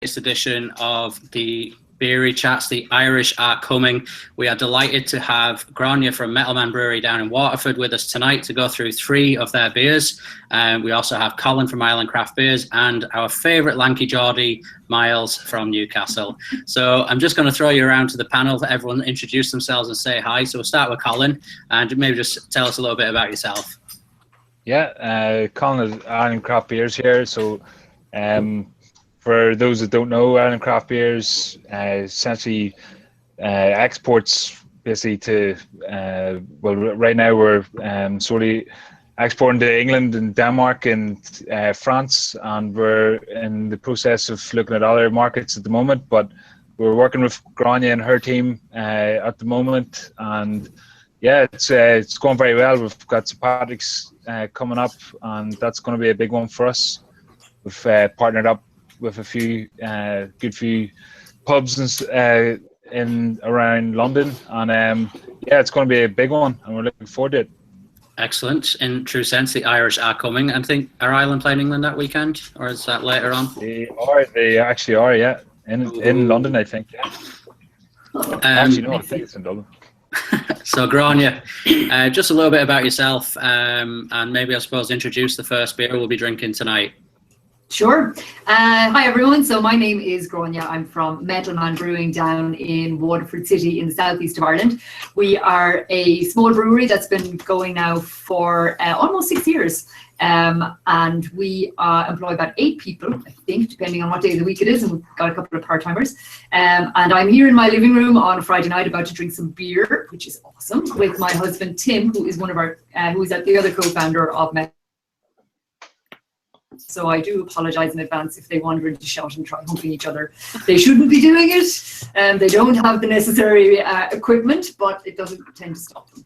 This edition of the Beery Chats, the Irish are coming. We are delighted to have Grainne from Metalman Brewery down in Waterford with us tonight to go through 3 of their beers. We also have Colin from Ireland Craft Beers and our favourite lanky Geordie, Miles from Newcastle. So I'm just going to throw you around to the panel to everyone introduce themselves and say hi. So we'll start with Colin, and maybe just tell us a little bit about yourself. Yeah, Colin is Ireland Craft Beers here. So for those that don't know, Ireland Craft Beers essentially exports basically to, well, right now we're solely exporting to England and Denmark and France, and we're in the process of looking at other markets at the moment, but we're working with Grainne and her team at the moment, and yeah, it's going very well. We've got St. Patrick's coming up, and that's going to be a big one for us. We've partnered up with a few good few pubs and in around London, and yeah, it's going to be a big one, and we're looking forward to it. Excellent. In true sense, the Irish are coming. I think, are Ireland playing England that weekend, or is that later on? They actually are, yeah, in London, I think. Yeah. Actually, no, I think it's in Dublin. So Grainne, just a little bit about yourself, and maybe I suppose introduce the first beer we'll be drinking tonight. Sure. Hi everyone. So my name is Grainne. I'm from Metalman Brewing down in Waterford City in the southeast of Ireland. We are a small brewery that's been going now for almost 6 years. And we employ about 8 people, I think, depending on what day of the week it is, and we've got a couple of part-timers. And I'm here in my living room on a Friday night about to drink some beer, which is awesome, with my husband Tim, who is one of our, who is the other co-founder of Metalman. So I do apologise in advance if they wander into shot and try humping each other. They shouldn't be doing it, and they don't have the necessary equipment, but it doesn't tend to stop them.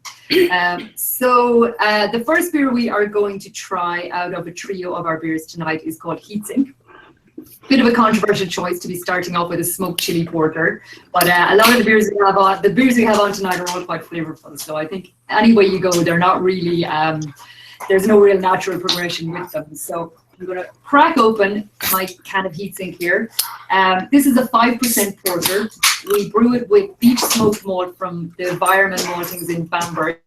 So the first beer we are going to try out of a trio of our beers tonight is called Heatsink. Bit of a controversial choice to be starting off with a smoked chili porter, but a lot of the beers we have on tonight are all quite flavourful. So I think any way you go, they're not really. There's no real natural progression with them. So I'm going to crack open my can of Heatsink here. This is a 5% porter. We brew it with beech smoked malt from the Environment Maltings in Bamberg.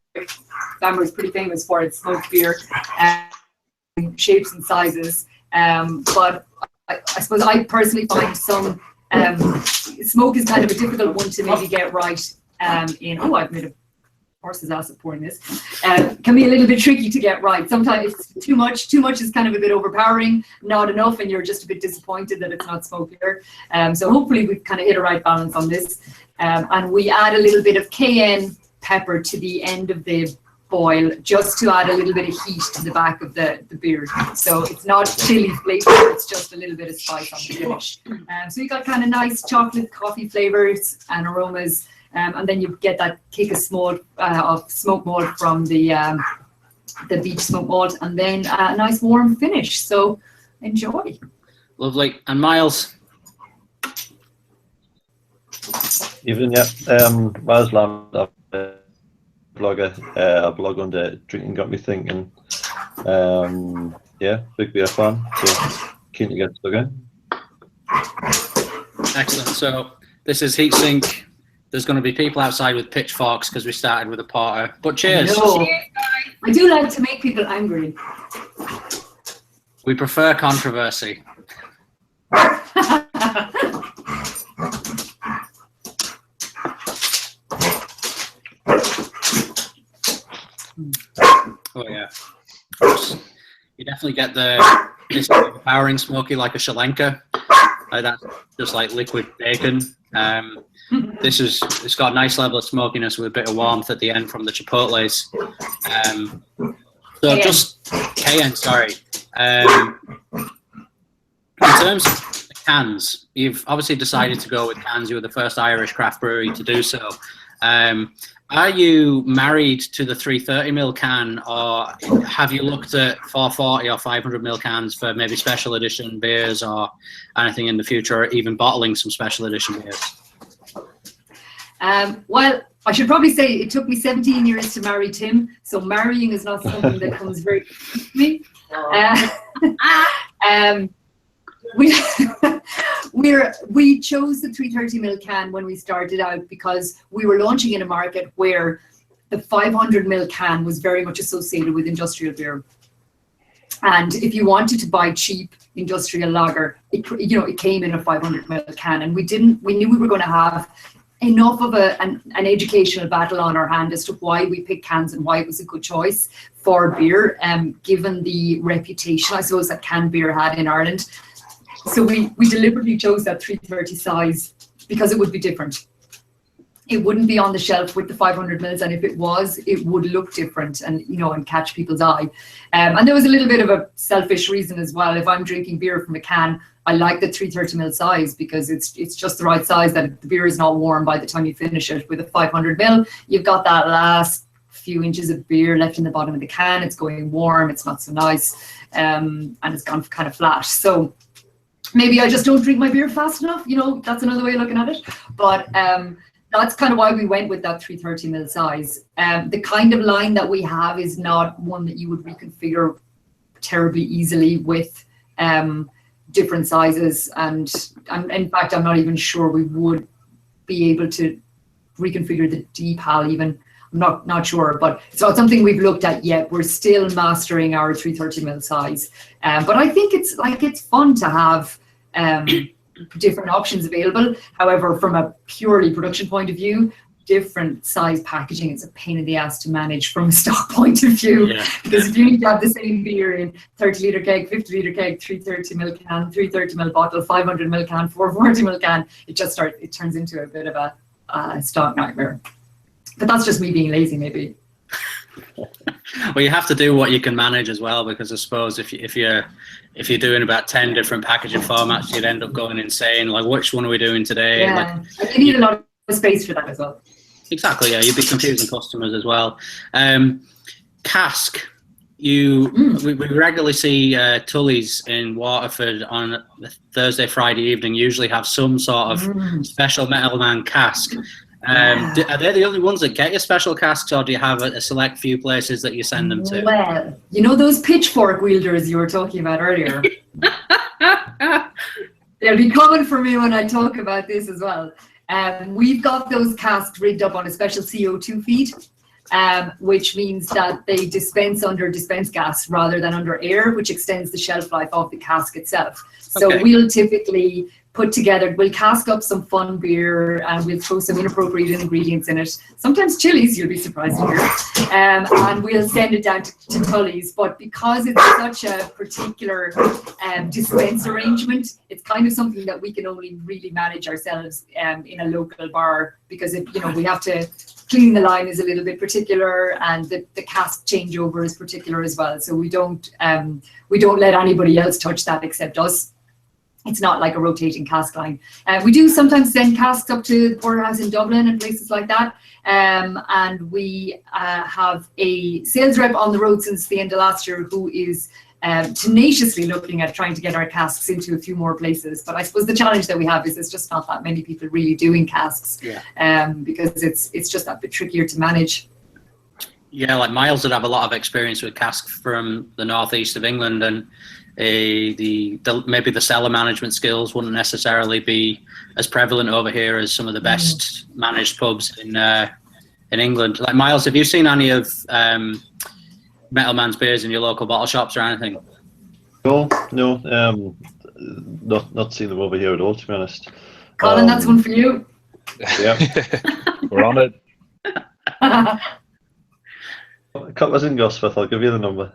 Bamberg is pretty famous for its smoked beer, shapes and sizes. But I suppose I personally find some smoke is kind of a difficult one to maybe get right. I've made a horse's ass of pouring this. Can be a little bit tricky to get right. Sometimes it's too much. Too much is kind of a bit overpowering. Not enough, and you're just a bit disappointed that it's not smokier. So hopefully we've kind of hit a right balance on this. And we add a little bit of cayenne pepper to the end of the boil, just to add a little bit of heat to the back of the beer. So it's not chili flavor, it's just a little bit of spice on the finish. So you got kind of nice chocolate coffee flavors and aromas. And then you get that kick of smoke malt from the beech smoked malt, and then a nice warm finish. So enjoy. Lovely. And Miles. Evening, yeah. Miles Lamb, blogger. I blog on the Drinking Got Me Thinking. Yeah, big beer fan. So keen to get stuck in. Excellent. So this is Heatsink. There's going to be people outside with pitchforks because we started with a porter. But cheers. No. I do like to make people angry. We prefer controversy. Oh yeah. You definitely get this overpowering smoky like a shalenka. That's just like liquid bacon. It's got a nice level of smokiness with a bit of warmth at the end from the chipotles. So just cayenne, sorry. In terms of the cans, you've obviously decided to go with cans. You were the first Irish craft brewery to do so. Are you married to the 330ml can, or have you looked at 440 or 500ml cans for maybe special edition beers or anything in the future, or even bottling some special edition beers? Well, I should probably say it took me 17 years to marry Tim, so marrying is not something that comes very easy to me. We chose the 330ml can when we started out because we were launching in a market where the 500ml can was very much associated with industrial beer. And if you wanted to buy cheap industrial lager, it came in a 500ml can, and we knew we were going to have enough of an educational battle on our hand as to why we picked cans and why it was a good choice for beer, given the reputation, I suppose, that canned beer had in Ireland. So we deliberately chose that 330 size because it would be different. It wouldn't be on the shelf with the 500 mils, and if it was, it would look different and and catch people's eye. And there was a little bit of a selfish reason as well. If I'm drinking beer from a can, I like the 330 mil size because it's just the right size, that the beer is not warm by the time you finish it. With a 500 mil, you've got that last few inches of beer left in the bottom of the can. It's going warm. It's not so nice, and it's gone kind of flat. So maybe I just don't drink my beer fast enough. That's another way of looking at it. But that's kind of why we went with that 330 mil size. The kind of line that we have is not one that you would reconfigure terribly easily with different sizes. And in fact, I'm not even sure we would be able to reconfigure the D-PAL even. I'm not sure, but it's not something we've looked at yet. We're still mastering our 330 mil size. But I think it's fun to have different options available. However, from a purely production point of view, different size packaging is a pain in the ass to manage from a stock point of view. Yeah. Because if you need to have the same beer in 30 litre keg, 50 litre keg, 330 ml can, 330 ml bottle, 500 ml can, 440 ml can, it turns into a bit of a stock nightmare. But that's just me being lazy, maybe. Well, you have to do what you can manage as well, because I suppose if you're doing about 10 different packaging formats, you'd end up going insane. Like, which one are we doing today? Yeah, you need a lot of space for that as well. Exactly, yeah. You'd be confusing customers as well. Cask. We regularly see Tully's in Waterford on Thursday, Friday evening. Usually have some sort of special Metalman cask. Are they the only ones that get your special casks, or do you have a select few places that you send them to? Well, those pitchfork wielders you were talking about earlier. They'll be coming for me when I talk about this as well. We've got those casks rigged up on a special CO2 feed, which means that they dispense under dispense gas rather than under air, which extends the shelf life of the cask itself. So we'll typically we'll cask up some fun beer and we'll throw some inappropriate ingredients in it. Sometimes chilies, you'll be surprised to hear. And we'll send it down to Tully's. But because it's such a particular dispense arrangement, it's kind of something that we can only really manage ourselves in a local bar, because we have to clean the line is a little bit particular, and the cask changeover is particular as well. So we don't let anybody else touch that except us. It's not like a rotating cask line. We do sometimes send casks up to the porterhouse in Dublin and places like that. And we have a sales rep on the road since the end of last year who is tenaciously looking at trying to get our casks into a few more places. But I suppose the challenge that we have is there's just not that many people really doing casks, because it's just that bit trickier to manage. Yeah, like Miles would have a lot of experience with casks from the northeast of England, and maybe the cellar management skills wouldn't necessarily be as prevalent over here as some of the best managed pubs in England. Like, Miles, have you seen any of Metalman's beers in your local bottle shops or anything? No, not seen them over here at all, to be honest. Colin, that's one for you. Yeah, we're on it. Cut us in, Gosforth. I'll give you the number.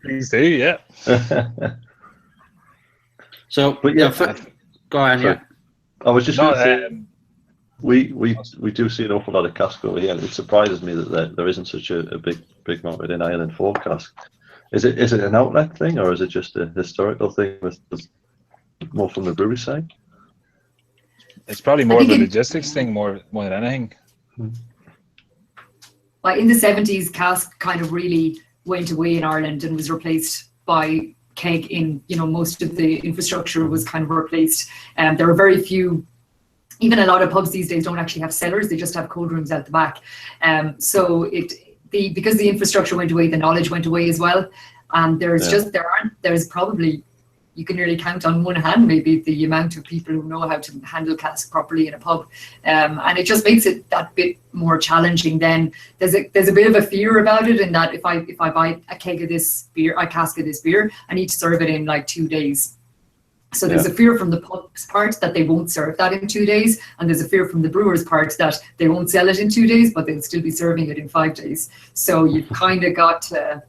Please do, yeah. So, but yeah, go on. Yeah, I was just going to say, we do see an awful lot of cask over here, and it surprises me that there isn't such a big market in Ireland for cask. Is it an outlet thing, or is it just a historical thing with more from the brewery side? It's probably more of a logistics thing, more than anything. Like in the 70s, cask kind of really went away in Ireland and was replaced by keg. Most of the infrastructure was kind of replaced. There are very few, even a lot of pubs these days don't actually have cellars, they just have cold rooms out the back. So because the infrastructure went away, the knowledge went away as well. And there's probably, you can nearly count on one hand maybe the amount of people who know how to handle cask properly in a pub, and it just makes it that bit more challenging. Then there's a bit of a fear about it, in that if I buy a keg of this beer, a cask of this beer, I need to serve it in like 2 days. So there's a fear from the pub's part that they won't serve that in 2 days, and there's a fear from the brewer's part that they won't sell it in 2 days, but they'll still be serving it in 5 days. So you've kind of got to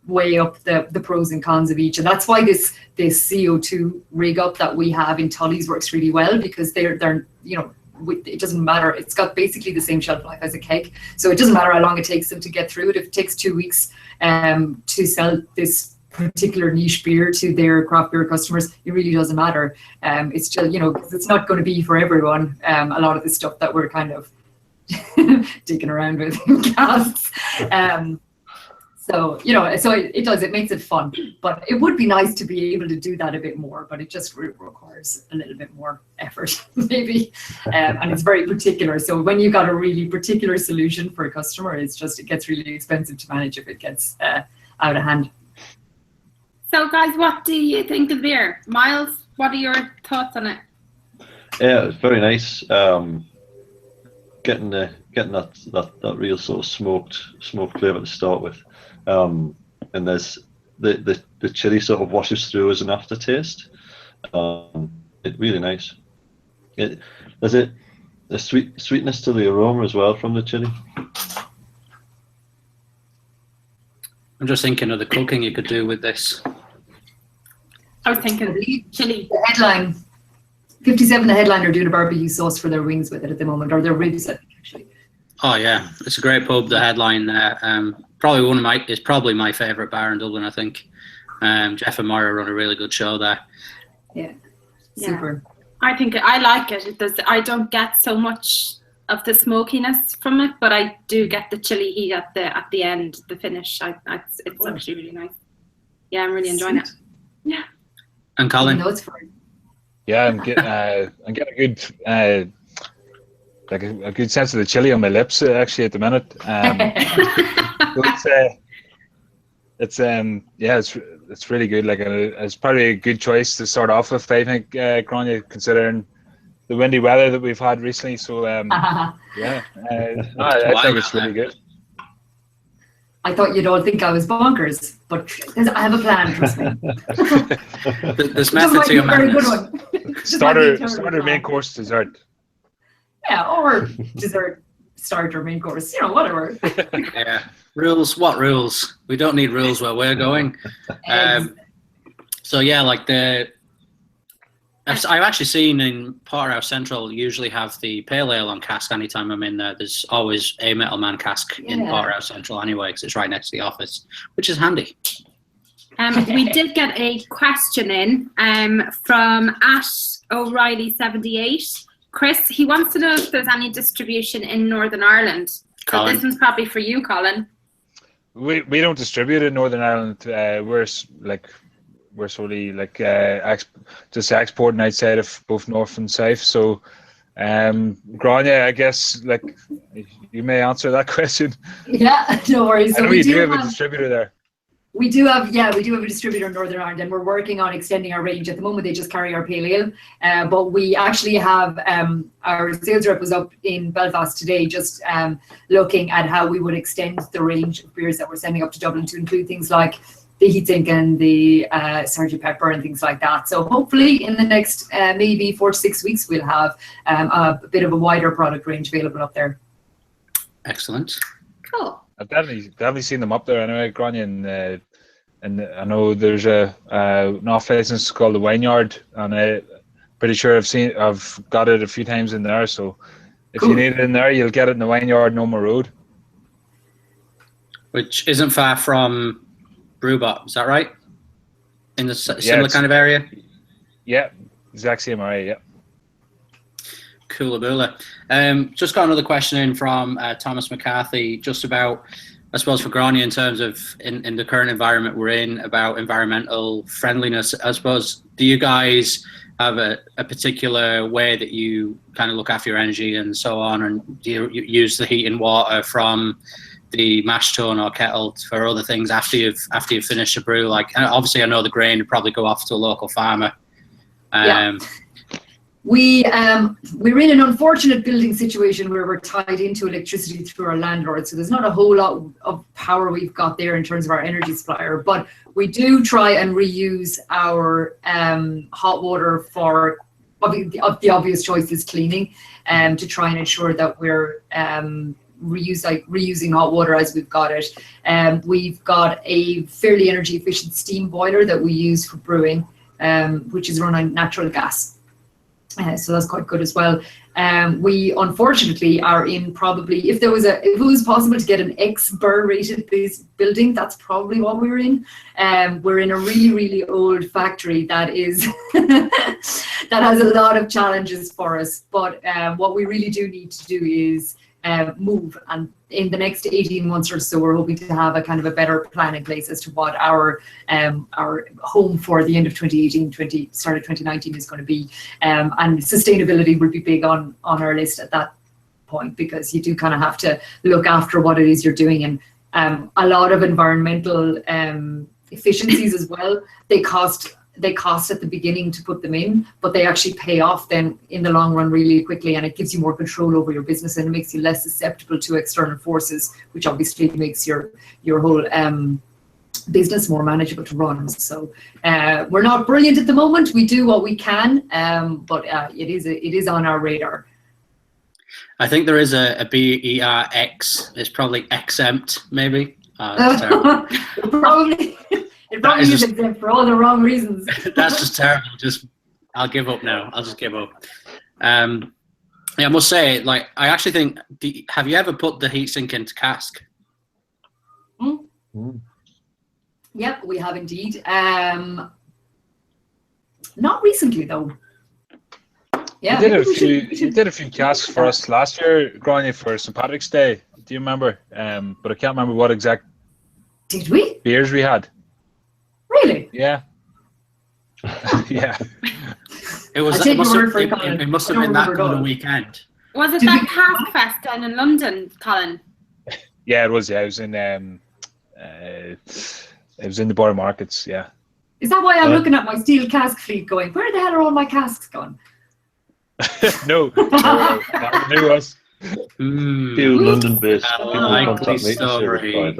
weigh up the pros and cons of each, and that's why this CO2 rig up that we have in Tully's works really well, because they're it doesn't matter. It's got basically the same shelf life as a keg, so it doesn't matter how long it takes them to get through it. If it takes 2 weeks to sell this particular niche beer to their craft beer customers, it really doesn't matter. It's just, because it's not going to be for everyone. A lot of the stuff that we're kind of digging around with in casks. So it makes it fun, but it would be nice to be able to do that a bit more, but it just requires a little bit more effort maybe, and it's very particular. So when you've got a really particular solution for a customer, it gets really expensive to manage if it gets out of hand. So guys, what do you think of beer? Miles, what are your thoughts on it? Yeah, it's very nice. Getting that real sort of smoked flavour to start with. And there's the chili sort of washes through as an aftertaste. It's really nice. There's a sweetness to the aroma as well from the chili. I'm just thinking of the cooking you could do with this. I was thinking chili. The headline, 57, the headline are doing a barbecue sauce for their wings with it at the moment, or their ribs, I think, actually. Oh yeah, it's a great pub. The headline there, it's probably my favourite bar in Dublin. I think Jeff and Moira run a really good show there. Yeah, super. I think I like it. I don't get so much of the smokiness from it, but I do get the chili heat at the end, the finish. It's actually really nice. Yeah, I'm really enjoying it. Yeah. And Colin? Yeah, I'm getting a good a good sense of the chili on my lips actually at the minute. It's really good. Like it's probably a good choice to start off with, I think, Grainne, considering the windy weather that we've had recently. So I think it's really good. I thought you'd all think I was bonkers, but I have a plan, trust me. There's method to your madness. Starter, main course, dessert. Yeah, or dessert, starter, main course, whatever. Yeah. Rules? What rules? We don't need rules where we're going. So yeah, like I've actually seen in Porterhouse Central usually have the pale ale on cask anytime I'm in there. There's always a Metalman cask in Porterhouse Central anyway, because it's right next to the office, which is handy. We did get a question in from Ash O'Reilly78. Chris, he wants to know if there's any distribution in Northern Ireland. So Colin. This one's probably for you, Colin. We don't distribute in Northern Ireland. We're solely just exporting outside of both north and south. So, Grainne, I guess you may answer that question. Yeah, no worries. So we do have a distributor there. We do have a distributor in Northern Ireland, and we're working on extending our range. At the moment, they just carry our pale ale, but we actually have our sales rep was up in Belfast today, just looking at how we would extend the range of beers that we're sending up to Dublin to include things like the heat sink and the Sgt. Pepper and things like that. So hopefully in the next maybe 4 to 6 weeks, we'll have a bit of a wider product range available up there. Excellent. Cool. I've definitely seen them up there anyway, Grainne, and I know there's an off license called the Wineyard, and I'm pretty sure I've got it a few times in there. So if you need it in there, you'll get it in the Wineyard, Norma Road, which isn't far from Brewbot, is that right? In the similar kind of area? Yeah, exact same area, yeah. Coolaboola. Just got another question in from Thomas McCarthy, just about, I suppose, for Grainne, in terms of in the current environment we're in, about environmental friendliness. I suppose, do you guys have a particular way that you kind of look after your energy and so on, and do you use the heat and water from the mash tun or kettle for other things after you've finished a brew? Like, obviously, I know the grain would probably go off to a local farmer. Yeah. We're in an unfortunate building situation where we're tied into electricity through our landlord, so there's not a whole lot of power we've got there in terms of our energy supplier, but we do try and reuse our hot water for the obvious choice is cleaning, to try and ensure that we're reusing hot water as we've got it. We've got a fairly energy efficient steam boiler that we use for brewing, which is run on natural gas. So that's quite good as well. We unfortunately are in probably, if it was possible to get an X-BER rated building, that's probably what we're in. We're in a really, really old factory that is that has a lot of challenges for us. But what we really do need to do is move, and in the next 18 months or so, we're hoping to have a kind of a better plan in place as to what our home for the end of 2018, start of 2019 is going to be. And sustainability would be big on our list at that point, because you do kind of have to look after what it is you're doing. And a lot of environmental efficiencies as well, they cost at the beginning to put them in, but they actually pay off then in the long run really quickly, and it gives you more control over your business, and it makes you less susceptible to external forces, which obviously makes your whole business more manageable to run. So we're not brilliant at the moment. We do what we can, but it is on our radar. I think there is a BERX. It's probably exempt, maybe. That's terrible. Probably. It probably is exempt for all the wrong reasons. That's just terrible. I'll give up now. I'll just give up. Yeah, I must say, like, I actually think, have you ever put the heatsink into cask? Yep, we have indeed. Not recently though. Yeah, you did a few casks for us last year, Grainne, for St. Patrick's Day. Do you remember? But I can't remember what exact did we beers we had. Really? Yeah. Yeah. It must have been that kind of weekend. Was it that Cask Fest down in London, Colin? Yeah, it was. Yeah, it was in the Borough Markets. Yeah. Is that why I'm looking at my steel cask fleet, going, where the hell are all my casks gone? No, that knew us. Few London-based people contact me to story.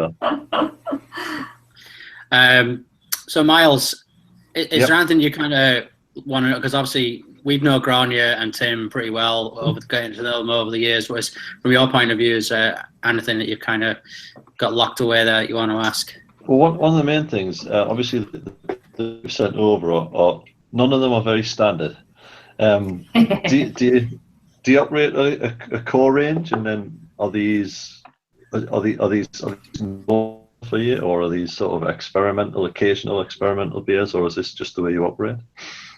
that. So Miles, is there anything you kind of want to know? Because obviously we know Grainne and Tim pretty well over getting to know them over the years. But from your point of view, is anything that you've kind of got locked away there that you want to ask? Well, one of the main things, obviously, the sent over, or none of them are very standard. Do you operate a core range, and then are these normal for you, or are these sort of occasional experimental beers, or is this just the way you operate?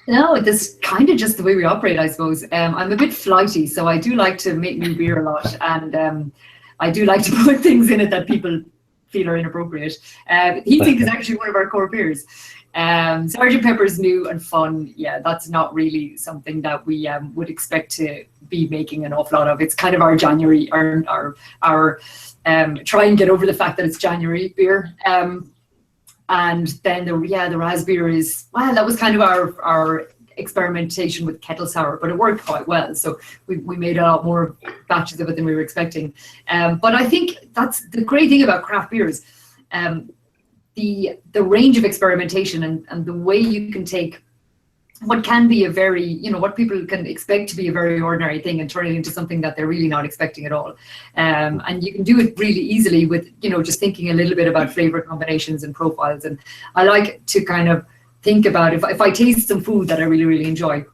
No, it's kind of just the way we operate, I suppose. I'm a bit flighty, so I do like to make new beer a lot, and I do like to put things in it that people feel are inappropriate. Heatsink is actually one of our core beers. Sgt. Pepper's new and fun. Yeah, that's not really something that we would expect to be making an awful lot of. It's kind of our January, our try and get over the fact that it's January beer. And then the raspberry is, well, that was kind of our experimentation with kettle sour, but it worked quite well. So we made a lot more batches of it than we were expecting. But I think that's the great thing about craft beers. The range of experimentation and the way you can take what can be a very, what people can expect to be a very ordinary thing and turn it into something that they're really not expecting at all. And you can do it really easily with, just thinking a little bit about flavor combinations and profiles. And I like to kind of think about if I taste some food that I really, really enjoy,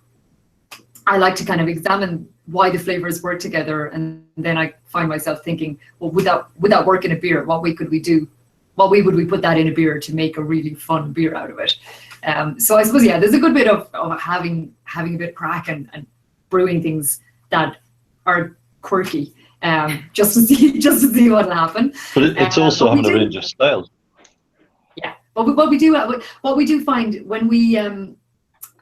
I like to kind of examine why the flavors work together. And then I find myself thinking, well, would that work in a beer? What way could we do? What way would we put that in a beer to make a really fun beer out of it? So I suppose, there's a good bit of having a bit of crack and brewing things that are quirky, just to see what'll happen. But it's also having a range of styles. Yeah, but what we do find when we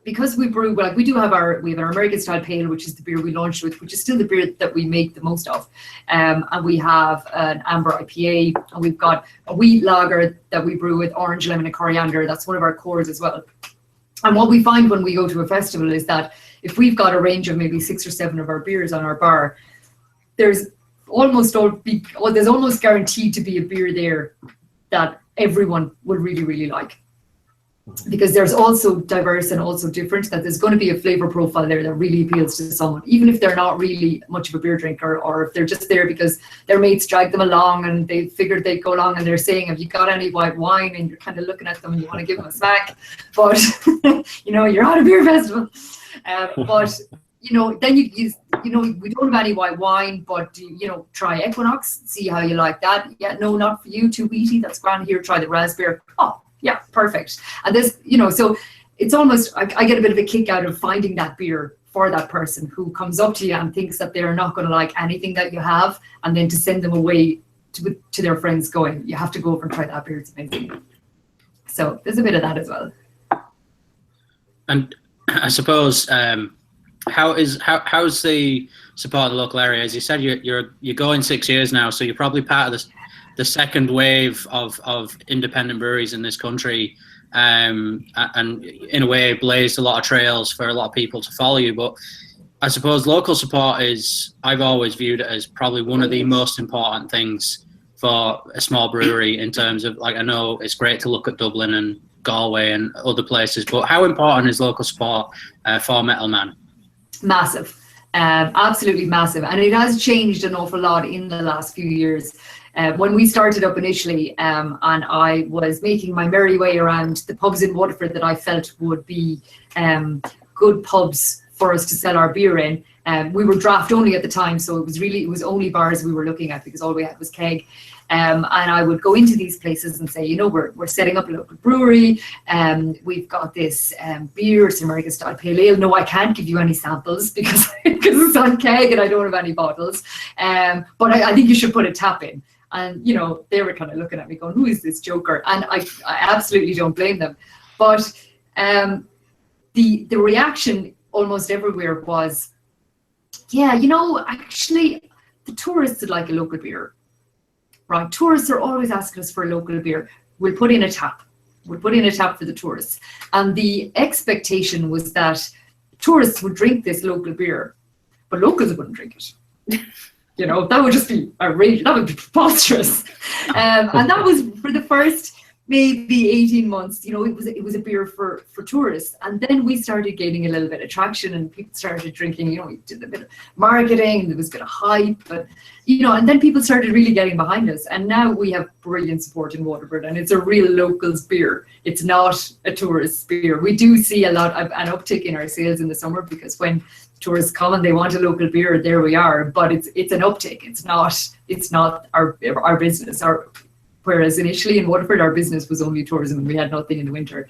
because we brew, like we do have our American style pale, which is the beer we launched with, which is still the beer that we make the most of. And we have an amber IPA, and we've got a wheat lager that we brew with orange, lemon, and coriander. That's one of our cores as well. And what we find when we go to a festival is that if we've got a range of maybe 6 or 7 of our beers on our bar, there's almost guaranteed to be a beer there that everyone will really, really like. Because there's also diverse and also different, that there's going to be a flavor profile there that really appeals to someone, even if they're not really much of a beer drinker, or if they're just there because their mates dragged them along and they figured they'd go along and they're saying, have you got any white wine? And you're kind of looking at them and you want to give them a smack, but you know, you're at a beer festival. But you know, then you know, we don't have any white wine, but you know, try Equinox, see how you like that. Yeah, no, not for you, too wheaty, that's grand. Here, try the raspberry. Oh, yeah, perfect. And this, you know, so it's almost, I get a bit of a kick out of finding that beer for that person who comes up to you and thinks that they're not going to like anything that you have, and then to send them away to their friends going, you have to go over and try that beer, it's amazing. So there's a bit of that as well. And I suppose, how's the support of the local area? As you said, you're going 6 years now, so you're probably part of the second wave of independent breweries in this country, and in a way blazed a lot of trails for a lot of people to follow you. But I suppose local support I've always viewed it as probably one of the most important things for a small brewery, in terms of, like, I know it's great to look at Dublin and Galway and other places, but how important is local support for Metalman? Massive, absolutely massive, and it has changed an awful lot in the last few years. When we started up initially, and I was making my merry way around the pubs in Waterford that I felt would be good pubs for us to sell our beer in. We were draft only at the time, so it was only bars we were looking at, because all we had was keg. And I would go into these places and say, you know, we're setting up a local brewery. We've got this beer, it's an American style pale ale. No, I can't give you any samples because it's on keg and I don't have any bottles. But I think you should put a tap in. And, you know, they were kind of looking at me going, who is this joker? And I absolutely don't blame them. But the reaction almost everywhere was, yeah, you know, actually, the tourists would like a local beer. Right, tourists are always asking us for a local beer. We'll put in a tap. We'll put in a tap for the tourists. And the expectation was that tourists would drink this local beer, but locals wouldn't drink it. You know, that would just be outrageous. That would be preposterous. And that was for the first maybe 18 months. You know, it was a beer for tourists. And then we started gaining a little bit of traction, and people started drinking. You know, we did a bit of marketing, and there was a bit of hype, but you know, and then people started really getting behind us. And now we have brilliant support in Waterford, and it's a real locals beer. It's not a tourist beer. We do see a lot of an uptick in our sales in the summer, because when tourists come and they want a local beer, there we are. But it's an uptick. It's not our business. Whereas initially in Waterford, our business was only tourism and we had nothing in the winter.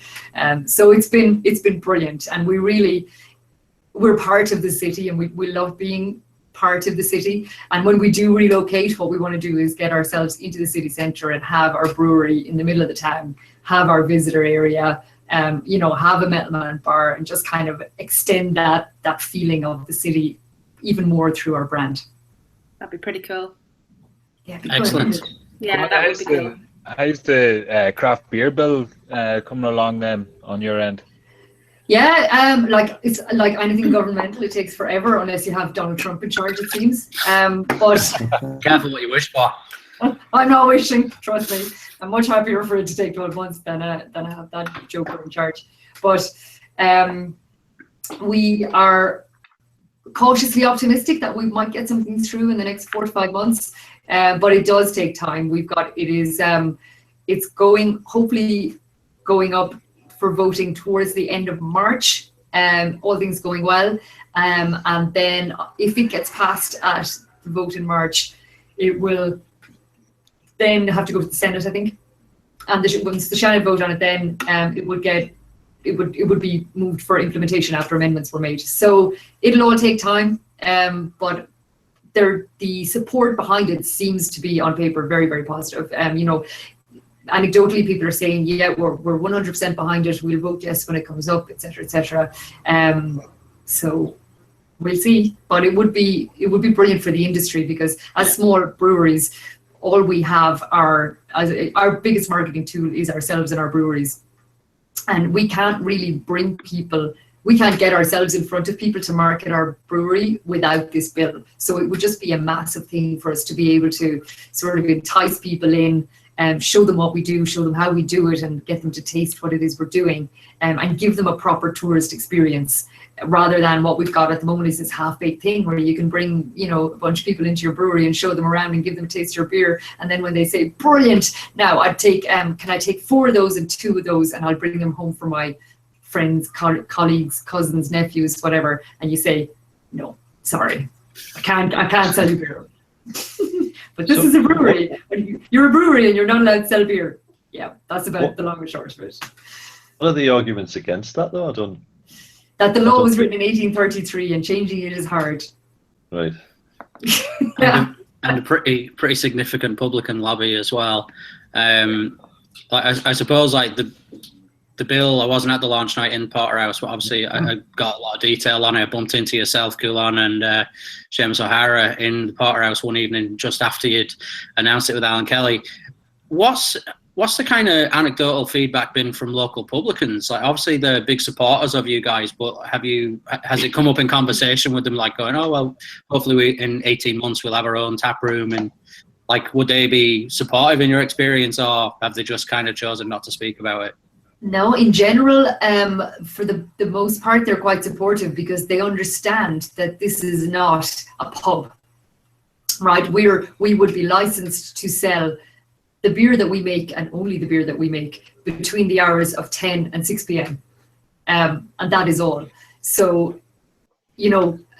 So it's been brilliant, and we're part of the city, and we love being part of the city. And when we do relocate, what we want to do is get ourselves into the city centre and have our brewery in the middle of the town, have our visitor area, you know, have a Metalman bar, and just kind of extend that feeling of the city even more through our brand. That'd be pretty cool. Yeah, Excellent. Yeah, that would be cool. How's the craft beer bill coming along then on your end? Yeah, like it's like anything governmental, it takes forever unless you have Donald Trump in charge, it seems. But Careful what you wish for. I'm not wishing, trust me. I'm much happier for it to take 12 months than have that joker in charge. But we are cautiously optimistic that we might get something through in the next 4 to 5 months. But it does take time. It's hopefully going up for voting towards the end of March, all things going well. And then if it gets passed at the vote in March, it will then have to go to the Senate, I think. And once the Senate vote on it, then it would be moved for implementation after amendments were made. So it'll all take time, but the support behind it seems to be on paper very, very positive. You know, anecdotally, people are saying, yeah, we're 100% behind it. We'll vote yes when it comes up, etc., etc. So we'll see. But it would be brilliant for the industry, because as small breweries, all we have our biggest marketing tool is ourselves and our breweries, and we can't really bring people. We can't get ourselves in front of people to market our brewery without this bill. So it would just be a massive thing for us to be able to sort of entice people in, and show them what we do, show them how we do it, and get them to taste what it is we're doing, and give them a proper tourist experience, rather than what we've got at the moment is this half-baked thing where you can bring, a bunch of people into your brewery and show them around and give them a taste of your beer. And then when they say, brilliant, now I'd take, can I take 4 of those and 2 of those, and I'll bring them home for my friends, colleagues, cousins, nephews, whatever. And you say, no, sorry, I can't sell you beer. But this is a brewery. You're a brewery and you're not allowed to sell beer. Yeah, that's about the long and short of it. What are the arguments against that, though? That the law was written in 1833 and changing it is hard. Right. Yeah. And a pretty significant publican lobby as well. I suppose like the bill, I wasn't at the launch night in Porterhouse, but obviously I got a lot of detail on it. I bumped into yourself, Kulan, and Seamus O'Hara in the Porterhouse one evening just after you'd announced it with Alan Kelly. What's the kind of anecdotal feedback been from local publicans? Like, obviously they're big supporters of you guys, but has it come up in conversation with them, like going, oh well, hopefully in 18 months we'll have our own tap room, and like, would they be supportive in your experience, or have they just kind of chosen not to speak about it? No, in general, for the most part, they're quite supportive, because they understand that this is not a pub, right? We would be licensed to sell the beer that we make, and only the beer that we make, between the hours of 10 and 6 p.m. And that is all. So,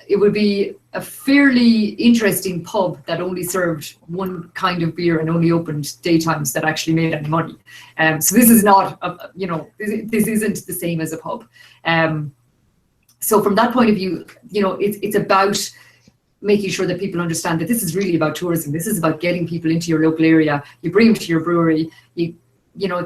it would be a fairly interesting pub that only served one kind of beer and only opened daytimes that actually made any money. So this is not, this isn't the same as a pub. So from that point of view, it's about making sure that people understand that this is really about tourism. This is about getting people into your local area. You bring them to your brewery. They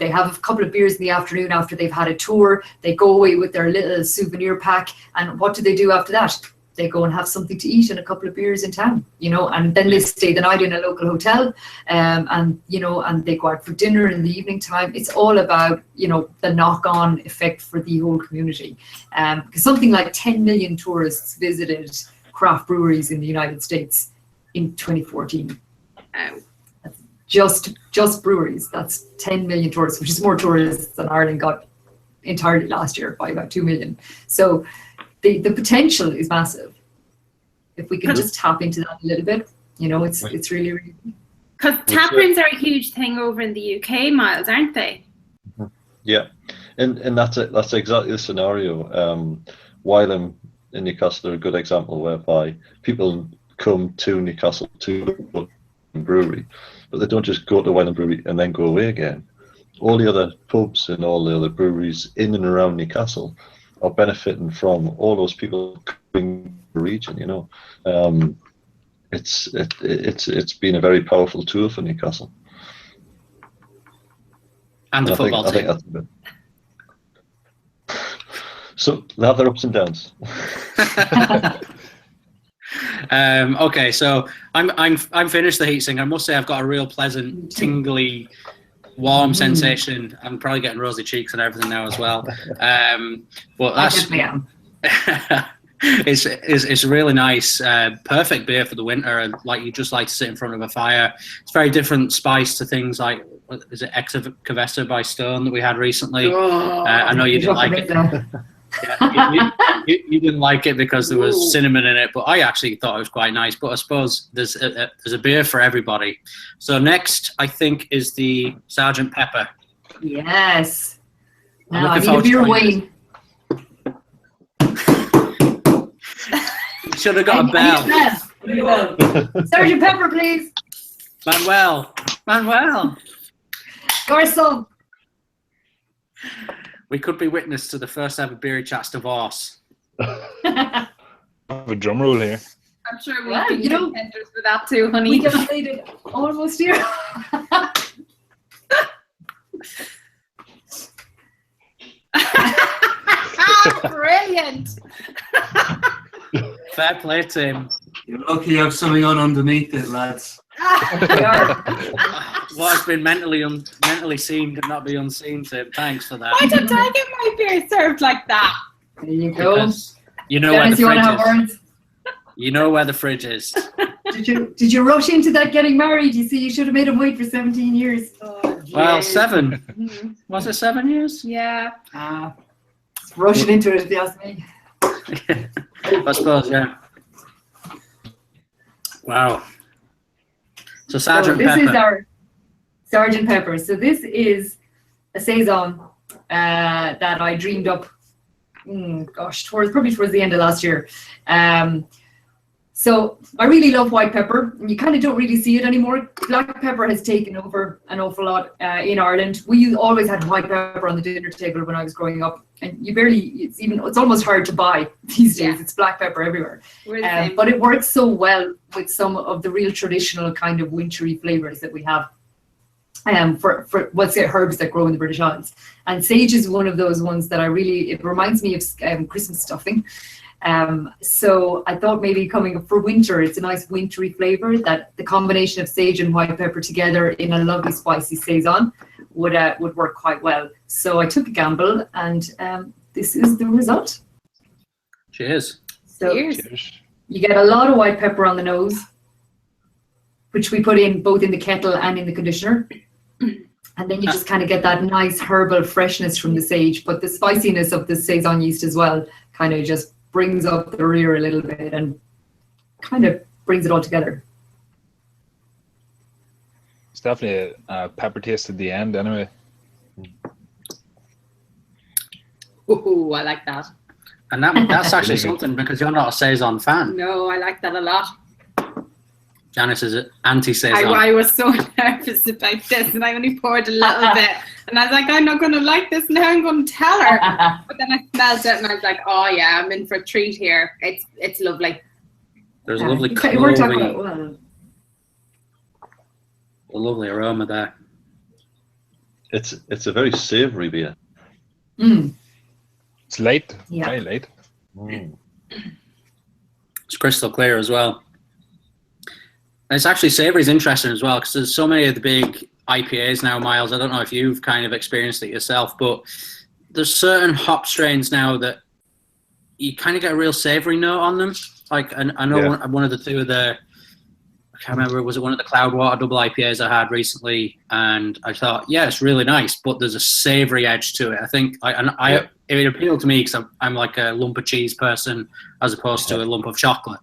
have a couple of beers in the afternoon after they've had a tour. They go away with their little souvenir pack. And what do they do after that? They go and have something to eat and a couple of beers in town, and then they stay the night in a local hotel, and they go out for dinner in the evening time. It's all about, the knock-on effect for the whole community. Because something like 10 million tourists visited craft breweries in the United States in 2014. That's just breweries. That's 10 million tourists, which is more tourists than Ireland got entirely last year by about 2 million. So the potential is massive. If we can just tap into that a little bit, it's really, really. Because tap rooms are a huge thing over in the UK, Miles, aren't they? Yeah, and that's exactly the scenario. Wylam in Newcastle are a good example, whereby people come to Newcastle to the brewery, but they don't just go to Wylam Brewery and then go away again. All the other pubs and all the other breweries in and around Newcastle are benefiting from all those people coming to the region. It's been a very powerful tool for Newcastle. And the football team. I think that's a bit. So they have their ups and downs. Okay, so I'm finished the heat sink. I must say I've got a real pleasant, tingly, warm sensation. I'm probably getting rosy cheeks and everything now as well. But that's it's really nice, perfect beer for the winter, and like you just like to sit in front of a fire. It's very different spice to things like, is it Excavessa by Stone that we had recently? I know you didn't like it. Yeah, you didn't like it because there was cinnamon in it, but I actually thought it was quite nice. But I suppose there's a beer for everybody. So next, I think, is the Sergeant Pepper. Yes. Now I need a beer, Wayne. Should have got a bell. Sergeant Pepper, please. Manuel. Garçon. We could be witness to the first ever Beery Chats divorce. I have a drum roll here. I'm sure we'll be contenders for that too, honey. We just made it almost here. Brilliant. Fair play to him. You're lucky you have something on underneath it, lads. What has been mentally seen cannot be unseen, Tim. Thanks for that. Why don't I get my beer served like that? There you go. Because you know where the Janice, you want to have fridge is. words? You know where the fridge is. Did you rush into that getting married? You see, you should have made him wait for 17 years. Well, 7. Was it 7 years? Yeah. Rushing into it, if you ask me. I suppose, yeah. Wow. So Sergeant this Pepper. is our Sergeant Pepper. So this is a saison that I dreamed up. Probably towards the end of last year. So I really love white pepper, and you kind of don't really see it anymore. Black pepper has taken over an awful lot in Ireland. We always had white pepper on the dinner table when I was growing up, and it's almost hard to buy these days. Yeah. It's black pepper everywhere. We're the same. But it works so well with some of the real traditional kind of wintry flavors that we have. For what's it, herbs that grow in the British Isles, and sage is one of those ones that it reminds me of Christmas stuffing. So I thought maybe coming up for winter, it's a nice wintry flavor that the combination of sage and white pepper together in a lovely spicy saison would work quite well. So I took a gamble, and this is the result. Cheers. So Cheers. you get a lot of white pepper on the nose, which we put in both in the kettle and in the conditioner. And then you just kind of get that nice herbal freshness from the sage, but the spiciness of the saison yeast as well kind of just brings up the rear a little bit and kind of brings it all together. It's definitely a pepper taste at the end anyway. Ooh, I like that. And that's actually something, because you're not a saison fan. No, I like that a lot. Janice is anti-saison. I was so nervous about this, and I only poured a little bit, and I was like, I'm not going to like this now. I'm going to tell her. But then I smelled it, and I was like, oh yeah, I'm in for a treat here. It's lovely. There's a lovely It worked out quite well. a lovely aroma there. It's a very savoury beer. It's light, Yeah. very light. It's crystal clear as well. And it's actually savoury is interesting as well, because there's so many of the big IPAs now, Miles. I don't know if you've kind of experienced it yourself, but there's certain hop strains now that you kind of get a real savoury note on them. Like, I know one of the two of the, I can't remember, was it one of the Cloudwater double IPAs I had recently? And I thought, yeah, it's really nice, but there's a savoury edge to it. I think it appealed to me because I'm like a lump of cheese person as opposed to a lump of chocolate.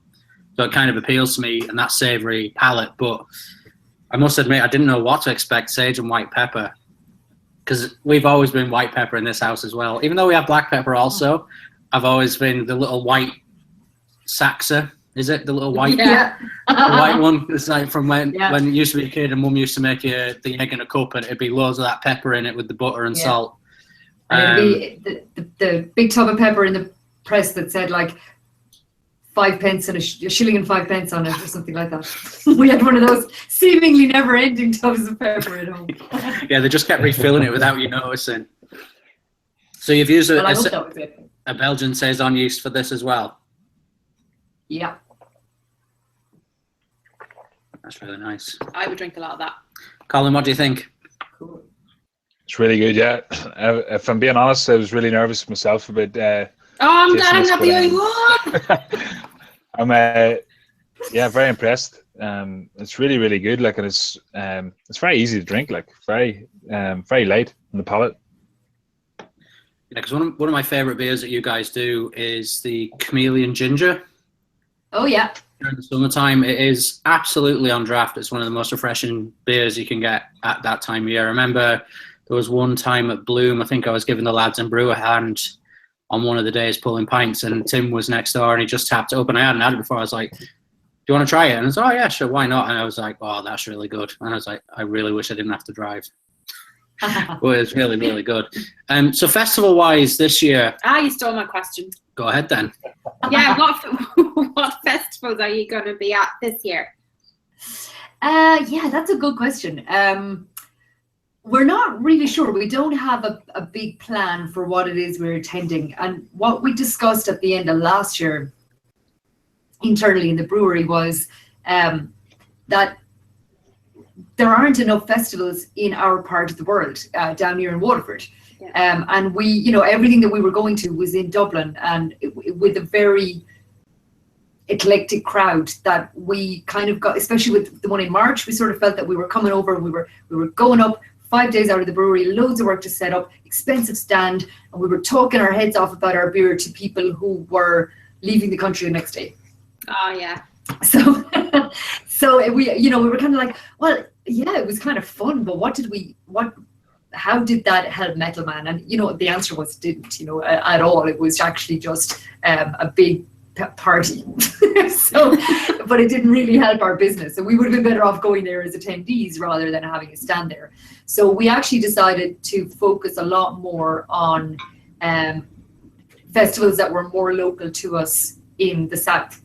So it kind of appeals to me, and that savoury palate. But I must admit, I didn't know what to expect, sage and white pepper, because we've always been white pepper in this house as well. Even though we have black pepper also, I've always been the little white Saxa. Is it the little white white one? It's like from when you used to be a kid and Mum used to make you the egg in a cup, and it'd be loads of that pepper in it with the butter and salt. And it'd be the big tub of pepper in the press that said like 5 pence and a shilling and 5 pence on it or something like that. We had one of those seemingly never-ending tubs of pepper at home. Yeah, they just kept refilling it without you noticing. So you've used a Belgian saison yeast for this as well? Yeah. That's really nice. I would drink a lot of that. Colin, what do you think? Cool. It's really good, yeah. If I'm being honest, I was really nervous myself about I'm glad I'm not the only one. I'm very impressed. It's really, really good. Like, and it's very easy to drink. Like, very light on the palate. Yeah, because one of my favorite beers that you guys do is the Chameleon Ginger. Oh yeah. During the summertime, it is absolutely on draft. It's one of the most refreshing beers you can get at that time of year. I remember there was one time at Bloom, I think I was giving the lads in brew a hand on one of the days pulling pints, and Tim was next door and he just tapped it up, and I hadn't had it before. I was like, do you want to try it? And I was like, oh yeah, sure, why not? And I was like, oh, that's really good. And I was like, I really wish I didn't have to drive. But it's really, really good. So festival-wise this year... You stole my question. Go ahead then. Yeah, what festivals are you going to be at this year? Yeah, that's a good question. We're not really sure. We don't have a big plan for what it is we're attending. And what we discussed at the end of last year internally in the brewery was that there aren't enough festivals in our part of the world, down here in Waterford. Yeah. And we, you know, everything that we were going to was in Dublin, and with a very eclectic crowd that we kind of got, especially with the one in March, we sort of felt that we were coming over and we were going up 5 days out of the brewery, loads of work to set up, expensive stand, and we were talking our heads off about our beer to people who were leaving the country the next day. Oh yeah. So we, you know, we were kind of like, well, yeah, it was kind of fun, but how did that help Metalman? And, you know, the answer was it didn't, you know, at all. It was actually just a big party. So, but it didn't really help our business. So we would have been better off going there as attendees rather than having a stand there. So we actually decided to focus a lot more on festivals that were more local to us in the south,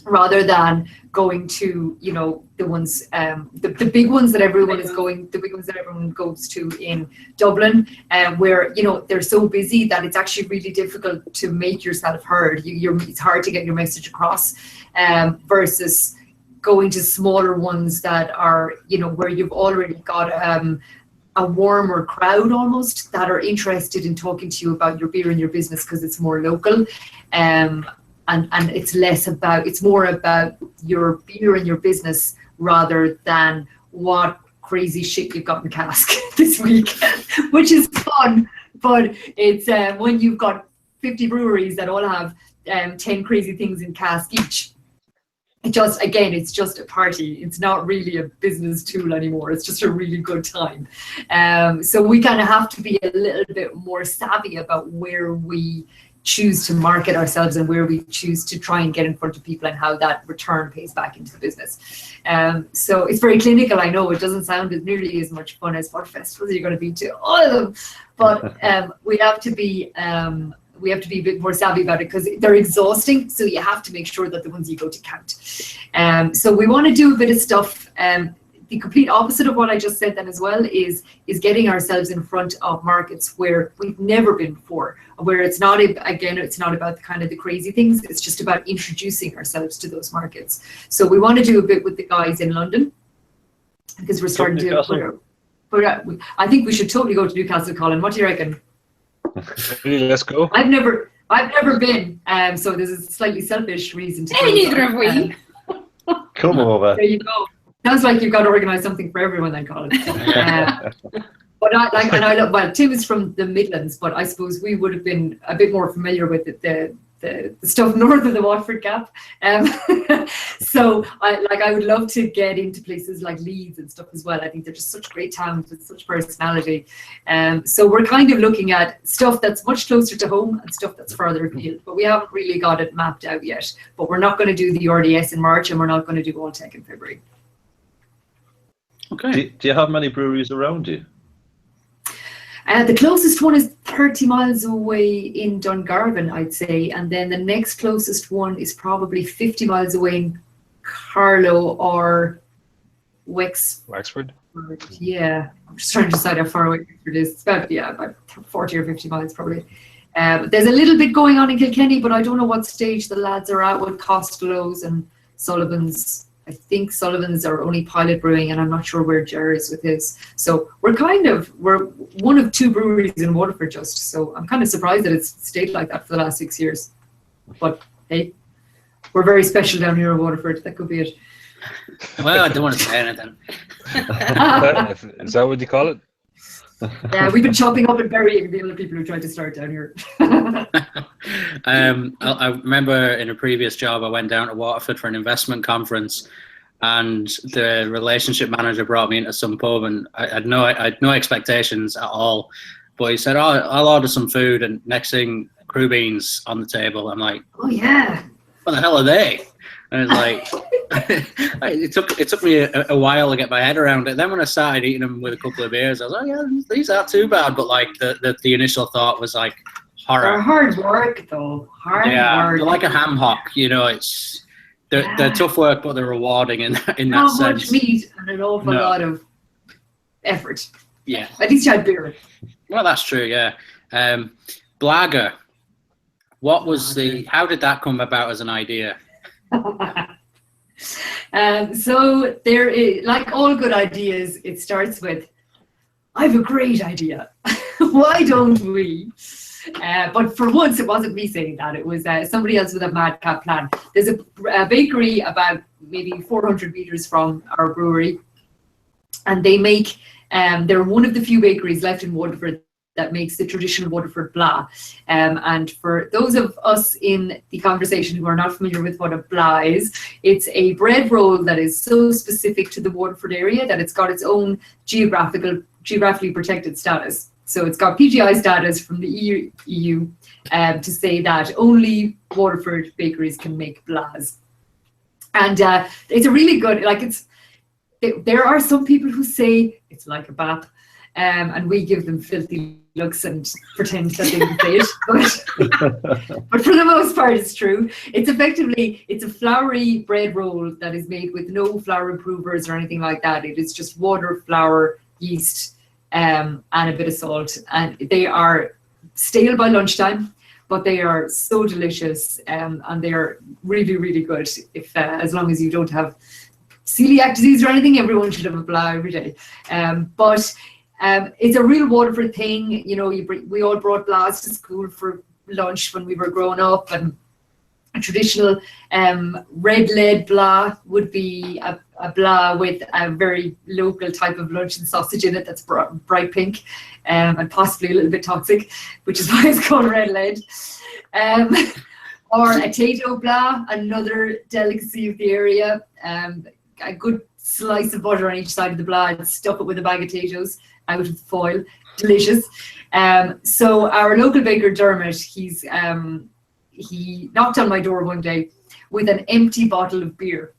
rather than going to, you know, the ones, the big ones that everyone is going, the big ones that everyone goes to in Dublin, where, you know, they're so busy that it's actually really difficult to make yourself heard. It's hard to get your message across, versus going to smaller ones that are, you know, where you've already got a warmer crowd almost that are interested in talking to you about your beer and your business because it's more local. And it's less about, it's more about your beer and your business rather than what crazy shit you've got in cask this week, which is fun. But it's when you've got 50 breweries that all have 10 crazy things in cask each. It's just a party. It's not really a business tool anymore. It's just a really good time. So we kind of have to be a little bit more savvy about where we choose to market ourselves and where we choose to try and get in front of people and how that return pays back into the business. So it's very clinical. I know it doesn't sound nearly as much fun as what festivals you're going to be to, all of them, but we have to be a bit more savvy about it because they're exhausting. So you have to make sure that the ones you go to count. So we want to do a bit of stuff. The complete opposite of what I just said then as well is getting ourselves in front of markets where we've never been before, where it's not, again, it's not about the kind of the crazy things, it's just about introducing ourselves to those markets. So we want to do a bit with the guys in London because we're starting to, but I think we should totally go to Newcastle, Colin. What do you reckon? Let's go. I've never been, so there's a slightly selfish reason to go. Neither have we. Come over. There you go. Sounds like you've got to organise something for everyone then, Colin. But well, Tim is from the Midlands, but I suppose we would have been a bit more familiar with the stuff north of the Waterford Gap. So I would love to get into places like Leeds and stuff as well. I think they're just such great towns with such personality. So we're kind of looking at stuff that's much closer to home and stuff that's further afield, but we haven't really got it mapped out yet. But we're not going to do the RDS in March and we're not going to do All Tech in February. Okay. Do you have many breweries around you? The closest one is 30 miles away in Dungarvan, I'd say. And then the next closest one is probably 50 miles away in Carlow or Wexford. Yeah, I'm just trying to decide how far away Wexford is. It's about 40 or 50 miles probably. There's a little bit going on in Kilkenny, but I don't know what stage the lads are at with Costello's and Sullivan's. I think Sullivan's are only pilot brewing, and I'm not sure where Ger is with his. So we're one of two breweries in Waterford just. So I'm kind of surprised that it's stayed like that for the last 6 years. But hey, we're very special down here in Waterford. That could be it. Well, I don't want to say anything. Is that what you call it? Yeah, we've been chopping up and burying the other people who tried to start down here. I remember in a previous job, I went down to Waterford for an investment conference, and the relationship manager brought me into some pub, and I had no expectations at all. But he said, "Oh, I'll order some food," and next thing, crew beans on the table. I'm like, "Oh yeah, what the hell are they?" And it's like, it took me a while to get my head around it. Then when I started eating them with a couple of beers, I was like, yeah, these aren't too bad. But like the initial thought was like horror. They're hard work though. Hard work. They're like a ham hock. You know, they're tough work, but they're rewarding in that Not sense. much meat and an awful lot of effort. Yeah. At least you had beer. Well, that's true. Yeah. Blagger. What was how did that come about as an idea? So there is, like all good ideas, it starts with, I have a great idea. Why don't we? But for once, it wasn't me saying that. It was somebody else with a madcap plan. There's a bakery about maybe 400 meters from our brewery, and they make, they're one of the few bakeries left in Waterford that makes the traditional Waterford blah. And for those of us in the conversation who are not familiar with what a blah is, it's a bread roll that is so specific to the Waterford area that it's got its own geographically protected status. So it's got PGI status from the EU to say that only Waterford bakeries can make blahs. And it's a really good, there are some people who say it's like a bap, and we give them filthy looks and pretend that they didn't say it. But for the most part, it's true. It's a floury bread roll that is made with no flour improvers or anything like that. It is just water, flour, yeast, and a bit of salt. And they are stale by lunchtime, but they are so delicious, and they are really, really good. If as long as you don't have celiac disease or anything, everyone should have a blah every day. But it's a real Waterford thing. You know, we all brought blahs to school for lunch when we were growing up, and a traditional red lead blah would be a blah with a very local type of luncheon sausage in it that's bright pink, and possibly a little bit toxic, which is why it's called red lead. Or a tato blah, another delicacy of the area. A good slice of butter on each side of the blah and stuff it with a bag of potatoes out of foil. Delicious. So our local baker Dermot, he knocked on my door one day with an empty bottle of beer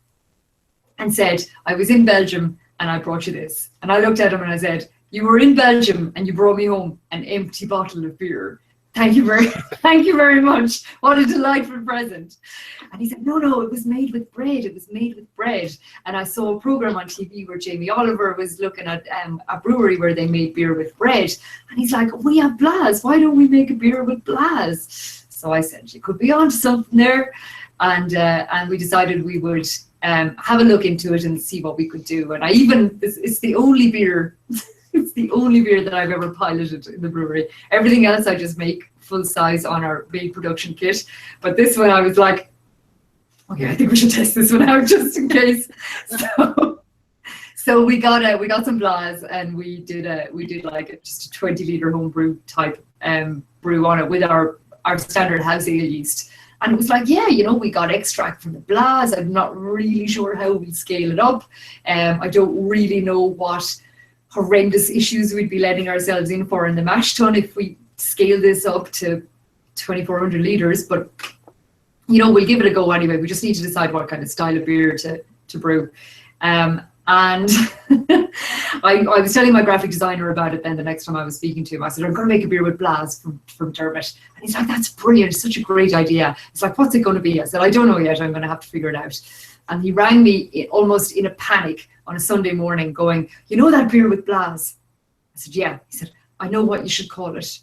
and said, I was in Belgium and I brought you this. And I looked at him and I said, you were in Belgium and you brought me home an empty bottle of beer. Thank you very much. What a delightful present. And he said, no, it was made with bread. It was made with bread. And I saw a program on TV where Jamie Oliver was looking at a brewery where they made beer with bread. And he's like, we have blahs. Why don't we make a beer with blahs? So I said, you could be onto something there. And we decided we would have a look into it and see what we could do. And it's the only beer it's the only beer that I've ever piloted in the brewery. Everything else I just make full size on our main production kit. But this one I was like, okay, I think we should test this one out just in case. So we got some blahs and we did like just a 20-liter homebrew type brew on it with our standard house ale yeast. And it was like, yeah, we got extract from the blahs. I'm not really sure how we scale it up. I don't really know what horrendous issues we'd be letting ourselves in for in the mash tun if we scale this up to 2,400 litres. But, we'll give it a go anyway. We just need to decide what kind of style of beer to brew. And I was telling my graphic designer about it then the next time I was speaking to him. I said, I'm going to make a beer with blahs from Dermot. And he's like, that's brilliant. It's such a great idea. It's like, what's it going to be? I said, I don't know yet. I'm going to have to figure it out. And he rang me almost in a panic on a Sunday morning going, that beer with blahs? I said, yeah. He said, I know what you should call it.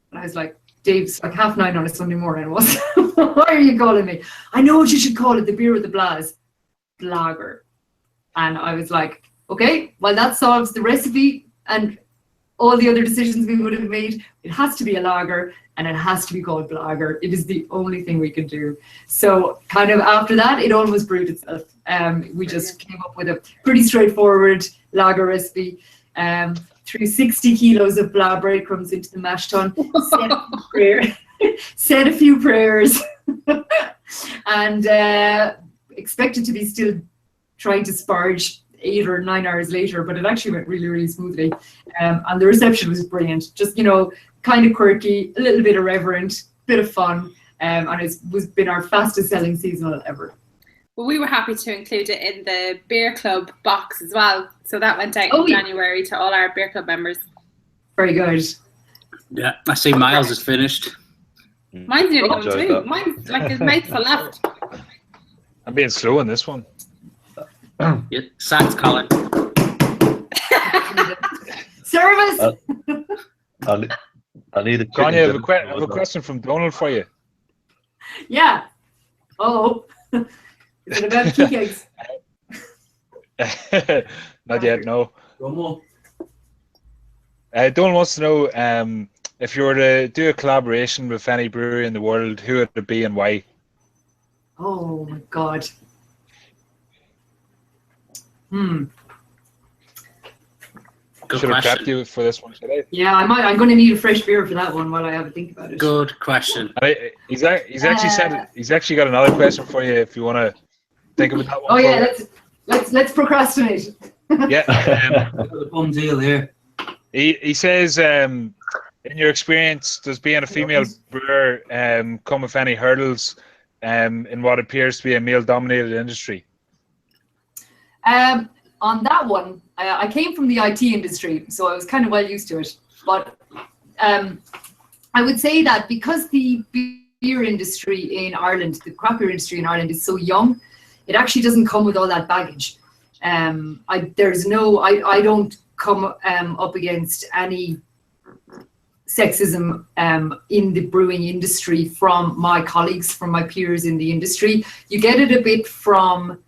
And I was like, Dave, it's like 9:30 on a Sunday morning. Why are you calling me? I know what you should call it, the beer with the blahs. Lager. And I was like, okay, well, that solves the recipe and all the other decisions we would have made. It has to be a lager and it has to be called Blagger. It is the only thing we can do. So kind of after that, it almost brewed itself. We just came up with a pretty straightforward lager recipe. Threw 60 kilos of blah breadcrumbs into the mash tun, said a few prayers, and expected to be still trying to sparge 8 or 9 hours later, but it actually went really, really smoothly. And the reception was brilliant. Just, kind of quirky, a little bit irreverent, bit of fun, and it's been our fastest selling seasonal ever. Well, we were happy to include it in the Beer Club box as well. So that went out in January to all our Beer Club members. Very good. Yeah, I see Miles is finished. Mine's nearly gone too. Mine's like his mouthful left. I'm being slow on this one. Yeah, sacked Colin. Service. I need a Grainne, chicken. I have a question from Donald for you. Yeah. Oh. Is it about tea cakes? Not yet, no. One more. Donald wants to know if you were to do a collaboration with any brewery in the world, who would it be and why? Oh my God. Good Should have question. prepped you for this one today. Yeah, I might. I'm going to need a fresh beer for that one while I have a think about it. Good question. He's actually got another question for you if you want to think about that one. Oh yeah, let's procrastinate. Yeah. Got the bum deal here. He says, in your experience, does being a female brewer come with any hurdles in what appears to be a male-dominated industry? On that one, I came from the IT industry, so I was kind of well used to it. But I would say that because the beer industry in Ireland, the craft beer industry in Ireland is so young, it actually doesn't come with all that baggage. I don't come up against any sexism in the brewing industry from my colleagues, from my peers in the industry. You get it a bit from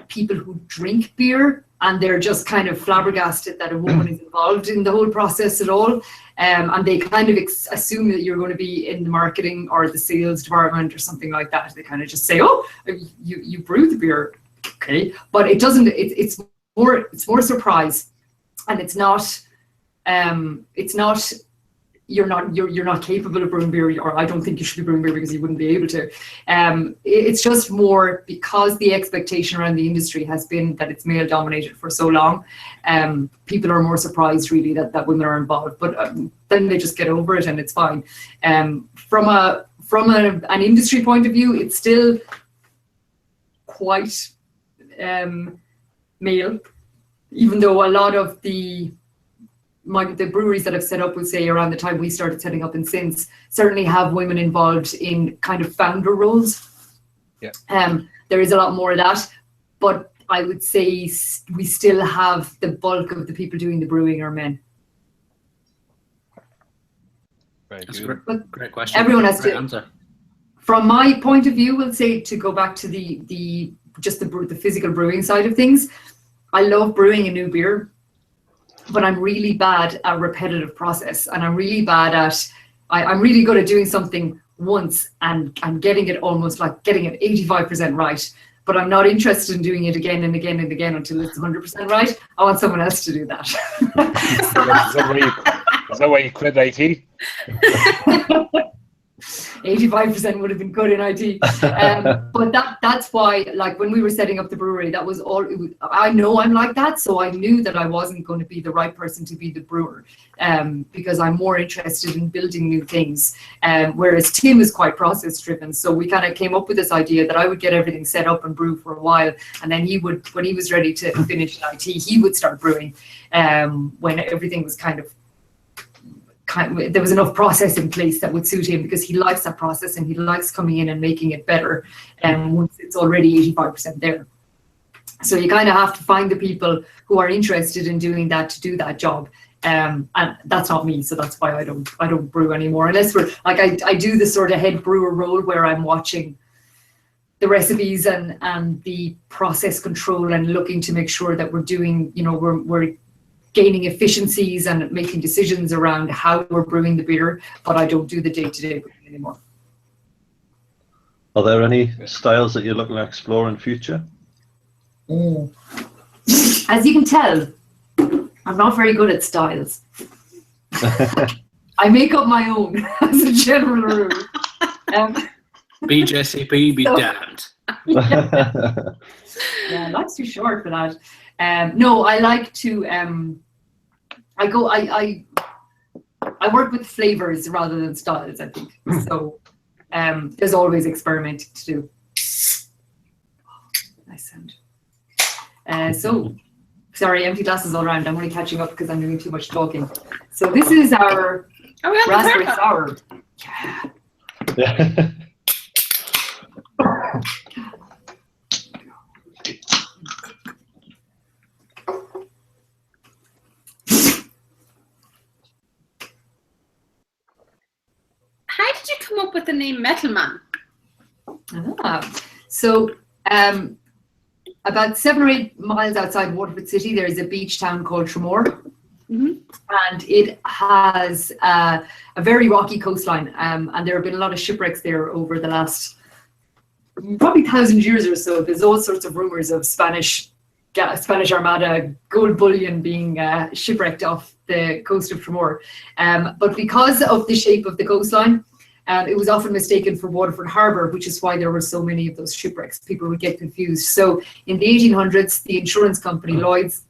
people who drink beer, and they're just kind of flabbergasted that a woman is involved in the whole process at all. And they kind of assume that you're going to be in the marketing or the sales department or something like that. They kind of just say, "Oh, you brew the beer, okay?" But it doesn't. It's more surprise, and it's not. You're not capable of brewing beer, or I don't think you should be brewing beer because you wouldn't be able to. It's just more because the expectation around the industry has been that it's male dominated for so long. People are more surprised really that women are involved, but then they just get over it and it's fine. From an industry point of view, it's still quite male, even though a lot of the breweries that I've set up, would say around the time we started setting up and since, certainly have women involved in kind of founder roles. Yeah. There is a lot more of that, but I would say we still have the bulk of the people doing the brewing are men. That's a great question. Everyone has great to answer. From my point of view, we'll say, to go back to the physical brewing side of things, I love brewing a new beer, but I'm really bad at repetitive process, and I'm really bad at, I'm really good at doing something once and getting it almost like getting it 85% right, but I'm not interested in doing it again and again and again until it's 100% right. I want someone else to do that. Is that why you quit IT? 85% would have been good in IT, but that's why, like, when we were setting up the brewery, that was all. I know I'm like that, so I knew that I wasn't going to be the right person to be the brewer, because I'm more interested in building new things, whereas Tim is quite process driven. So we kind of came up with this idea that I would get everything set up and brew for a while, and then he would, when he was ready to finish IT, he would start brewing, when everything was there was enough process in place that would suit him, because he likes that process and he likes coming in and making it better, once it's already 85% there. So you kind of have to find the people who are interested in doing that to do that job, and that's not me, so that's why I don't brew anymore, unless we're like, I do the sort of head brewer role where I'm watching the recipes and the process control and looking to make sure that we're doing, we're gaining efficiencies and making decisions around how we're brewing the beer, but I don't do the day-to-day brewing anymore. Are there any styles that you're looking to explore in future? As you can tell, I'm not very good at styles. I make up my own as a general rule. BJCP, be damned. Yeah, life's too short for that. No, I like to. I work with flavors rather than styles, I think. So there's always experimenting to do. Nice sound. So, sorry, empty glasses all around. I'm only catching up because I'm doing too much talking. So this is our raspberry sour. Yeah. come up with the name Metalman? So about 7 or 8 miles outside Waterford City, there is a beach town called Tramore. And it has a very rocky coastline, and there have been a lot of shipwrecks there over the last probably 1,000 years or so. There's all sorts of rumors of Spanish Armada gold bullion being shipwrecked off the coast of Tramore. But because of the shape of the coastline, it was often mistaken for Waterford Harbour, which is why there were so many of those shipwrecks. People would get confused. So in the 1800s, the insurance company Lloyd's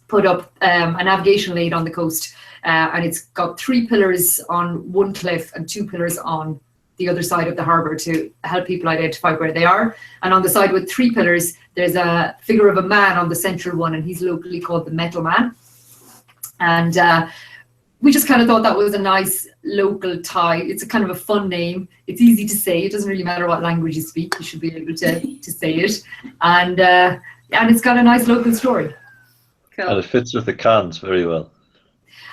put up a navigational aid on the coast, and it's got 3 pillars on one cliff and 2 pillars on the other side of the harbour to help people identify where they are. And on the side with 3 pillars, there's a figure of a man on the central one, and he's locally called the Metalman. And we just kind of thought that was a nice local tie. It's a kind of a fun name. It's easy to say. It doesn't really matter what language you speak. You should be able to say it. And it's got a nice local story. Cool. And it fits with the cans very well.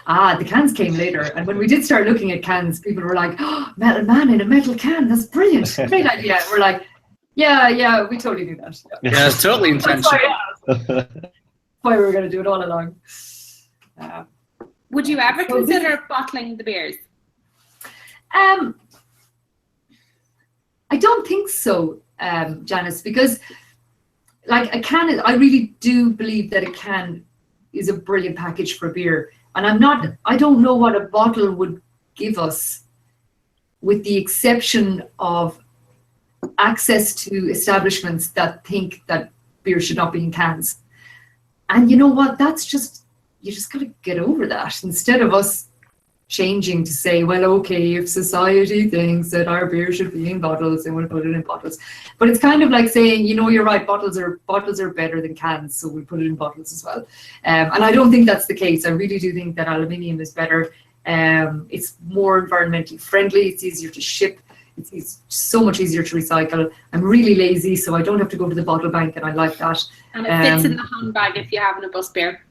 The cans came later. And when we did start looking at cans, people were like, oh, Metal Man in a metal can. That's brilliant. Great idea. We're like, yeah, we totally do that. Yeah, it's totally intentional. Why we were going to do it all along. Would you ever consider bottling the beers? I don't think so, Janice, because like a can, I really do believe that a can is a brilliant package for beer. And I don't know what a bottle would give us, with the exception of access to establishments that think that beer should not be in cans. And you know what? You just got to get over that. Instead of us changing to say, well, okay, if society thinks that our beer should be in bottles, then we'll put it in bottles. But it's kind of like saying, you're right, bottles are better than cans, so we'll put it in bottles as well. And I don't think that's the case. I really do think that aluminium is better. It's more environmentally friendly. It's easier to ship. It's so much easier to recycle. I'm really lazy, so I don't have to go to the bottle bank, and I like that. And it fits in the handbag if you're having a bus beer.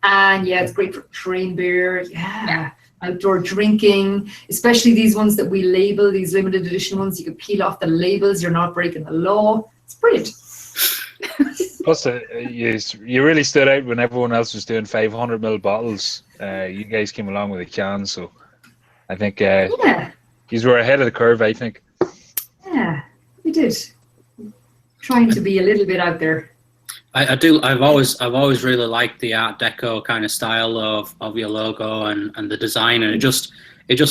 And yeah, it's great for train beer. Yeah. Outdoor drinking, especially these ones that we label, these limited edition ones. You can peel off the labels. You're not breaking the law. It's brilliant. Plus, you really stood out when everyone else was doing 500ml bottles. You guys came along with a can, so I think you were ahead of the curve, I think. Yeah, we did. Trying to be a little bit out there. I do. I've always really liked the Art Deco kind of style of your logo and the design, and it just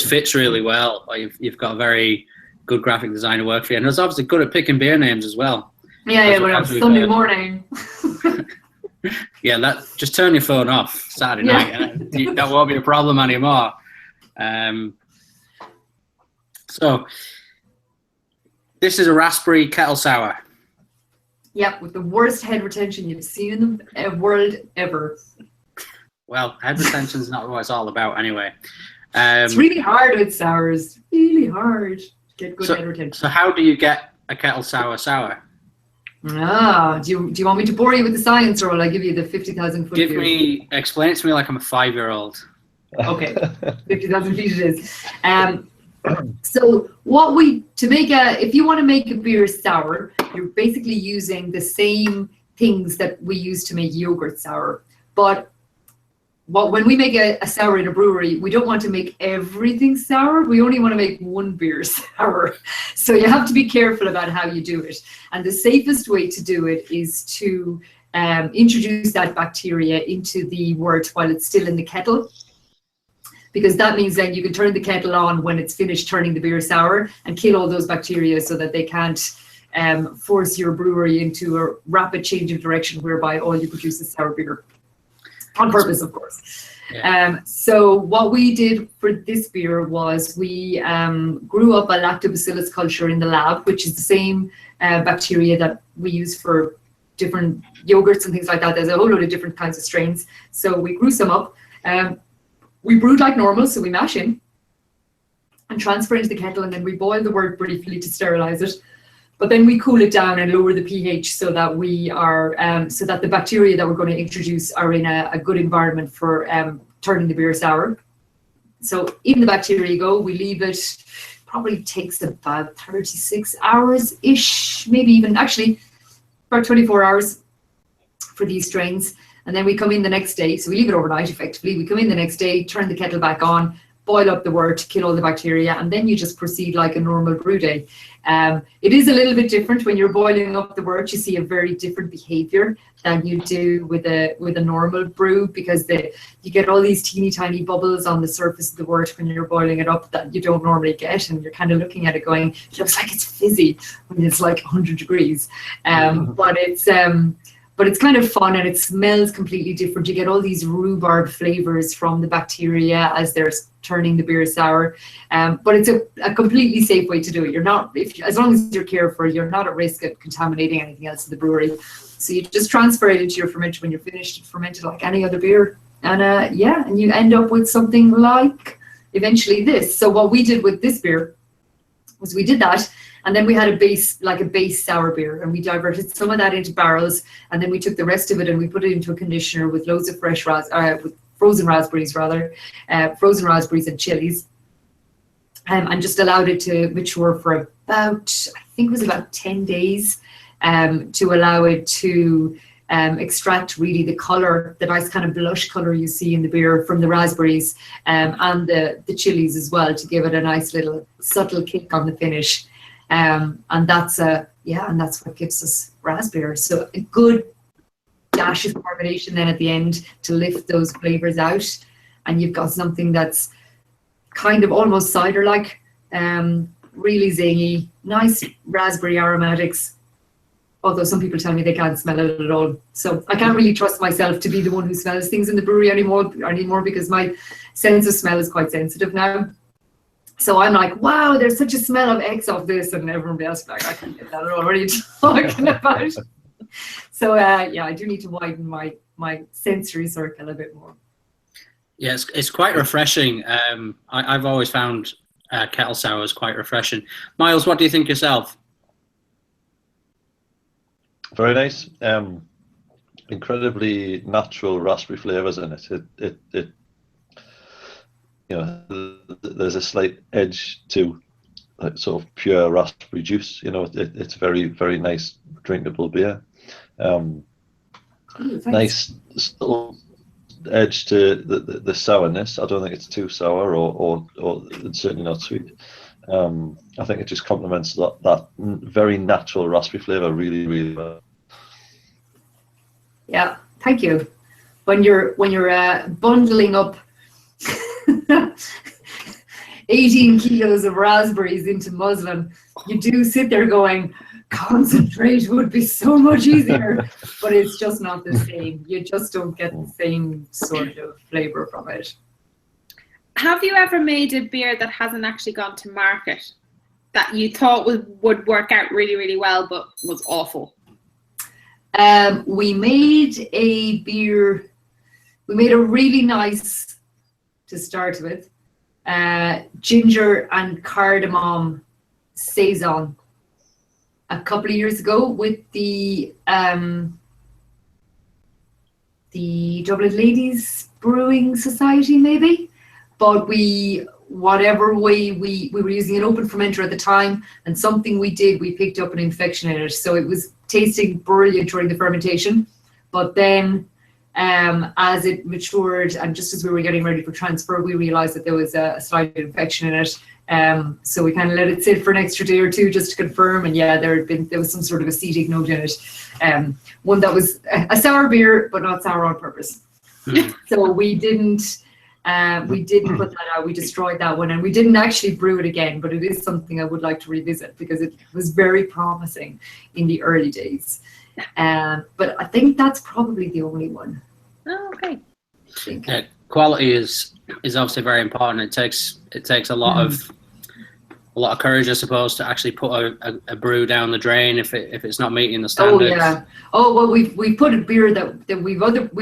fits really well. You've got a very good graphic designer work for you, and it's obviously good at picking beer names as well. Yeah, we're on Sunday morning. Yeah, just turn your phone off Saturday night. That won't be a problem anymore. So this is a raspberry kettle sour. Yep, with the worst head retention you've seen in the world ever. Well, head retention is not what it's all about anyway. It's really hard with sours. Really hard to get good head retention. So how do you get a kettle sour sour? Do you want me to bore you with the science, or will I give you the 50,000 foot view? Explain it to me like I'm a 5-year-old. Okay, 50,000 feet it is. So if you want to make a beer sour, you're basically using the same things that we use to make yogurt sour. But when we make a sour in a brewery, we don't want to make everything sour. We only want to make one beer sour. So you have to be careful about how you do it. And the safest way to do it is to introduce that bacteria into the wort while it's still in the kettle. Because that means then you can turn the kettle on when it's finished turning the beer sour and kill all those bacteria so that they can't force your brewery into a rapid change of direction whereby all you produce is sour beer. On purpose, of course. Yeah. So what we did for this beer was we grew up a lactobacillus culture in the lab, which is the same bacteria that we use for different yogurts and things like that. There's a whole load of different kinds of strains. So we grew some up. We brewed like normal, so we mash in and transfer into the kettle, and then we boil the wort briefly to sterilize it. But then we cool it down and lower the pH so that so that the bacteria that we're going to introduce are in a good environment for turning the beer sour. So in the bacteria go, we leave it probably takes about 36 hours ish, maybe even actually about 24 hours for these strains. And then we come in the next day, so we leave it overnight effectively. We come in the next day, turn the kettle back on, boil up the wort, kill all the bacteria, and then you just proceed like a normal brew day. It is a little bit different when you're boiling up the wort. You see a very different behavior than you do with a normal brew, because you get all these teeny tiny bubbles on the surface of the wort when you're boiling it up that you don't normally get, and you're kind of looking at it going, it looks like it's fizzy when it's like 100 degrees. But it's kind of fun, and it smells completely different. You get all these rhubarb flavors from the bacteria as they're turning the beer sour. But it's a completely safe way to do it. You're not, as long as you're careful, you're not at risk of contaminating anything else in the brewery. So you just transfer it into your fermenter when you're finished, fermented like any other beer. And and you end up with something like eventually this. So what we did with this beer was we did that. And then we had a base sour beer, and we diverted some of that into barrels, and then we took the rest of it and we put it into a conditioner with loads of with frozen raspberries and chilies, and just allowed it to mature for about, I think it was about 10 days, to allow it to extract really the color, the nice kind of blush color you see in the beer from the raspberries, and the chilies as well, to give it a nice little subtle kick on the finish. And that's what gives us raspberry. So a good dash of carbonation then at the end to lift those flavors out, and you've got something that's kind of almost cider-like, really zingy, nice raspberry aromatics. Although some people tell me they can't smell it at all, so I can't really trust myself to be the one who smells things in the brewery anymore, because my sense of smell is quite sensitive now. So I'm like, wow, there's such a smell of X off this, and everyone else is like, I can't get that at all. What are you talking about? So I do need to widen my sensory circle a bit more. Yeah, it's quite refreshing. I've always found kettle sours quite refreshing. Miles, what do you think yourself? Very nice. Incredibly natural raspberry flavors in it. It there's a slight edge to sort of pure raspberry juice. It's very, very nice drinkable beer. Nice subtle edge to the sourness. I don't think it's too sour or it's certainly not sweet. I think it just complements that very natural raspberry flavor really, really well. Yeah, thank you. When you're bundling up 18 kilos of raspberries into muslin, you do sit there going, concentrate would be so much easier, but it's just not the same. You just don't get the same sort of flavor from it. Have you ever made a beer that hasn't actually gone to market that you thought would work out really, really well, but was awful? We made a beer. We made a really nice, to start with, ginger and cardamom saison a couple of years ago with the Dublin Ladies Brewing Society, maybe. But whatever way we were using an open fermenter at the time, and something we did, we picked up an infection in it. So it was tasting brilliant during the fermentation, but then as it matured and just as we were getting ready for transfer, we realized that there was a slight infection in it. So we kind of let it sit for an extra day or two just to confirm. And yeah, there was some sort of acetic note in it. One that was a sour beer, but not sour on purpose. So we didn't put that out. We destroyed that one, and we didn't actually brew it again, but it is something I would like to revisit because it was very promising in the early days. But I think that's probably the only one. Oh, okay. Yeah, quality is obviously very important. It takes a lot of courage, I suppose, to actually put a brew down the drain if it's not meeting the standards. Oh yeah. Oh well, we put a beer that we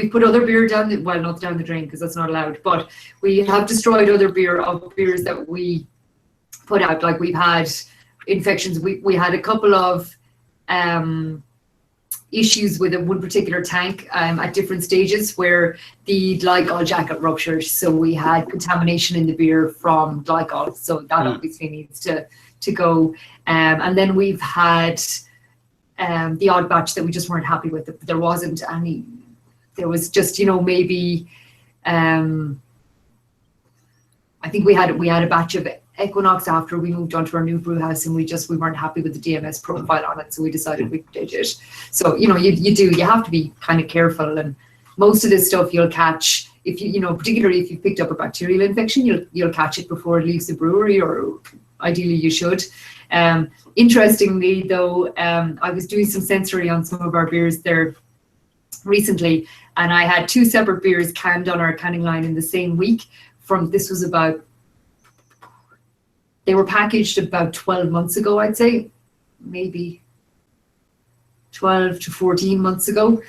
put other beer down not down the drain because that's not allowed. But we have destroyed other beers that we put out. Like we've had infections. We had a couple of issues with one particular tank at different stages where the glycol jacket ruptured. So we had contamination in the beer from glycol. So that obviously needs to go. And then we've had the odd batch that we just weren't happy with. There wasn't any, there was just, maybe, I think we had a batch of Equinox after we moved on to our new brew house, and we weren't happy with the DMS profile on it, so we decided we'd ditch it. So you have to be kind of careful, and most of this stuff you'll catch if particularly if you've picked up a bacterial infection, you'll catch it before it leaves the brewery, or ideally you should. Interestingly though, I was doing some sensory on some of our beers there recently, and I had 2 separate beers canned on our canning line in the same week. They were packaged about 12 months ago, I'd say, maybe 12 to 14 months ago.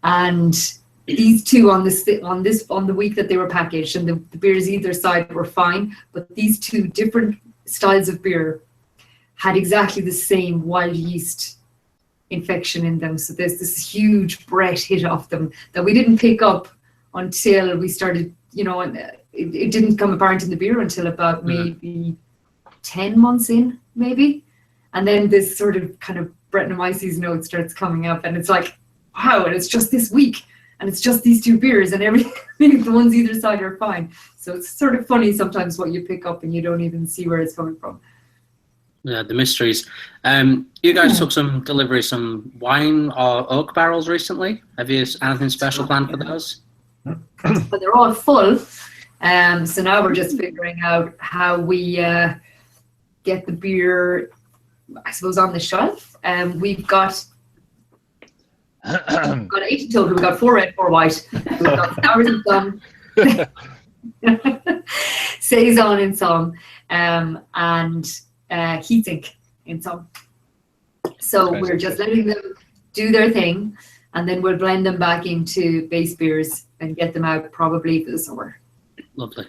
And these 2 on the week that they were packaged, and the beers either side were fine, but these 2 different styles of beer had exactly the same wild yeast infection in them. So there's this huge Brett hit off them that we didn't pick up until we started, and it didn't come apparent in the beer until about maybe 10 months in, maybe. And then this sort of kind of Brettanomyces note starts coming up, and it's like, wow, and it's just this week, and it's just these 2 beers, and everything, the ones either side are fine. So it's sort of funny sometimes what you pick up and you don't even see where it's coming from. Yeah, the mysteries. You guys took some wine or oak barrels recently. Have you anything special planned for those? But they're all full. So now we're just figuring out how we get the beer, I suppose, on the shelf. We've got 8 in total. We've got 4 red, 4 white. We've got sours in some, saison in some, and heatsink in some. So we're just letting them do their thing, and then we'll blend them back into base beers and get them out probably for the summer. Lovely.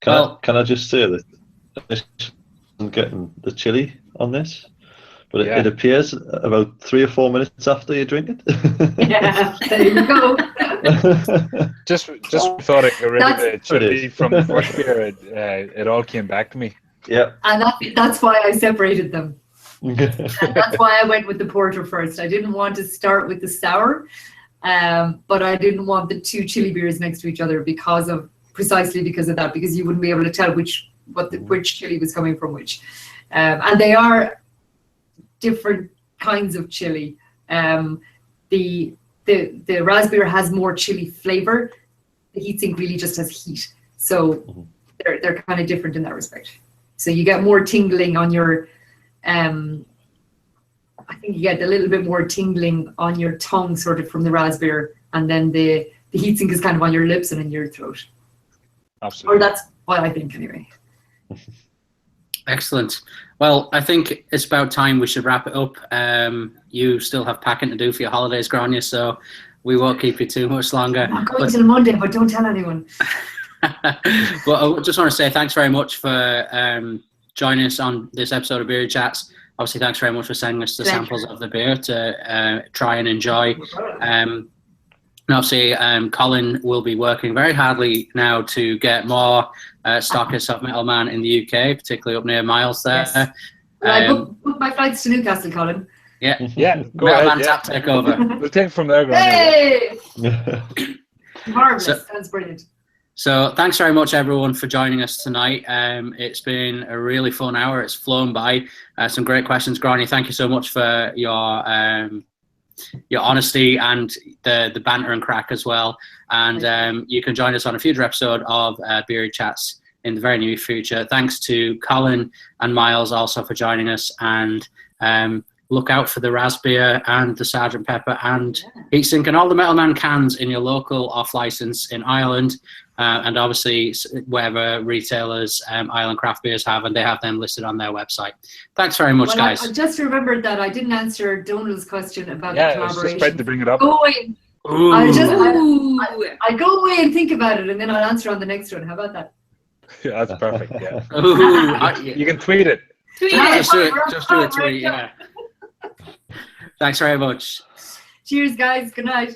Can I just say that I'm getting the chili on this, but it appears about 3 or 4 minutes after you drink it. Yeah, there you go. just thought I got rid of the chili from the first beer. It all came back to me. Yeah. And that's why I separated them. And that's why I went with the porter first. I didn't want to start with the sour, but I didn't want the 2 chili beers next to each other precisely because of that, because you wouldn't be able to tell which chili was coming from which. And they are different kinds of chili. The raspberry has more chili flavor. The heatsink really just has heat. So they're kind of different in that respect. So you get more tingling on your, I think you get a little bit more tingling on your tongue sort of from the raspberry, and then the heatsink is kind of on your lips and in your throat. Absolutely. Or that's what I think anyway. Excellent. Well, I think it's about time we should wrap it up. You still have packing to do for your holidays, Grainne, so we won't keep you too much longer. I'm going till Monday, but don't tell anyone. But I just want to say thanks very much for joining us on this episode of Beer Chats. Obviously, thanks very much for sending us the samples of the beer to try and enjoy. And obviously, Colin will be working very hardly now to get more stockists of Metalman in the UK, particularly up near Miles there. Yes. I booked my flights to Newcastle, Colin. Yeah. Go Metalman ahead. tap takeover. We'll take it from there, Grainne. Hey! Marvelous. Sounds brilliant. So thanks very much, everyone, for joining us tonight. It's been a really fun hour. It's flown by. Some great questions, Grainne. Thank you so much for your honesty and the banter and crack as well. And you can join us on a future episode of Beer Chats in the very near future. Thanks to Colin and Miles also for joining us. And look out for the Raspbier and the Sgt. Pepper and Heatsink and all the Metalman cans in your local off-license in Ireland. And obviously, whatever retailers Ireland Craft Beers have, and they have them listed on their website. Thanks very much, guys. I just remembered that I didn't answer Donald's question about the collaboration. I was just about to bring it up. Go away. I go away and think about it, and then I'll answer on the next one. How about that? Yeah, that's perfect. Yeah. You can tweet it. Tweet Just it. do a tweet, yeah. Thanks very much. Cheers, guys. Good night.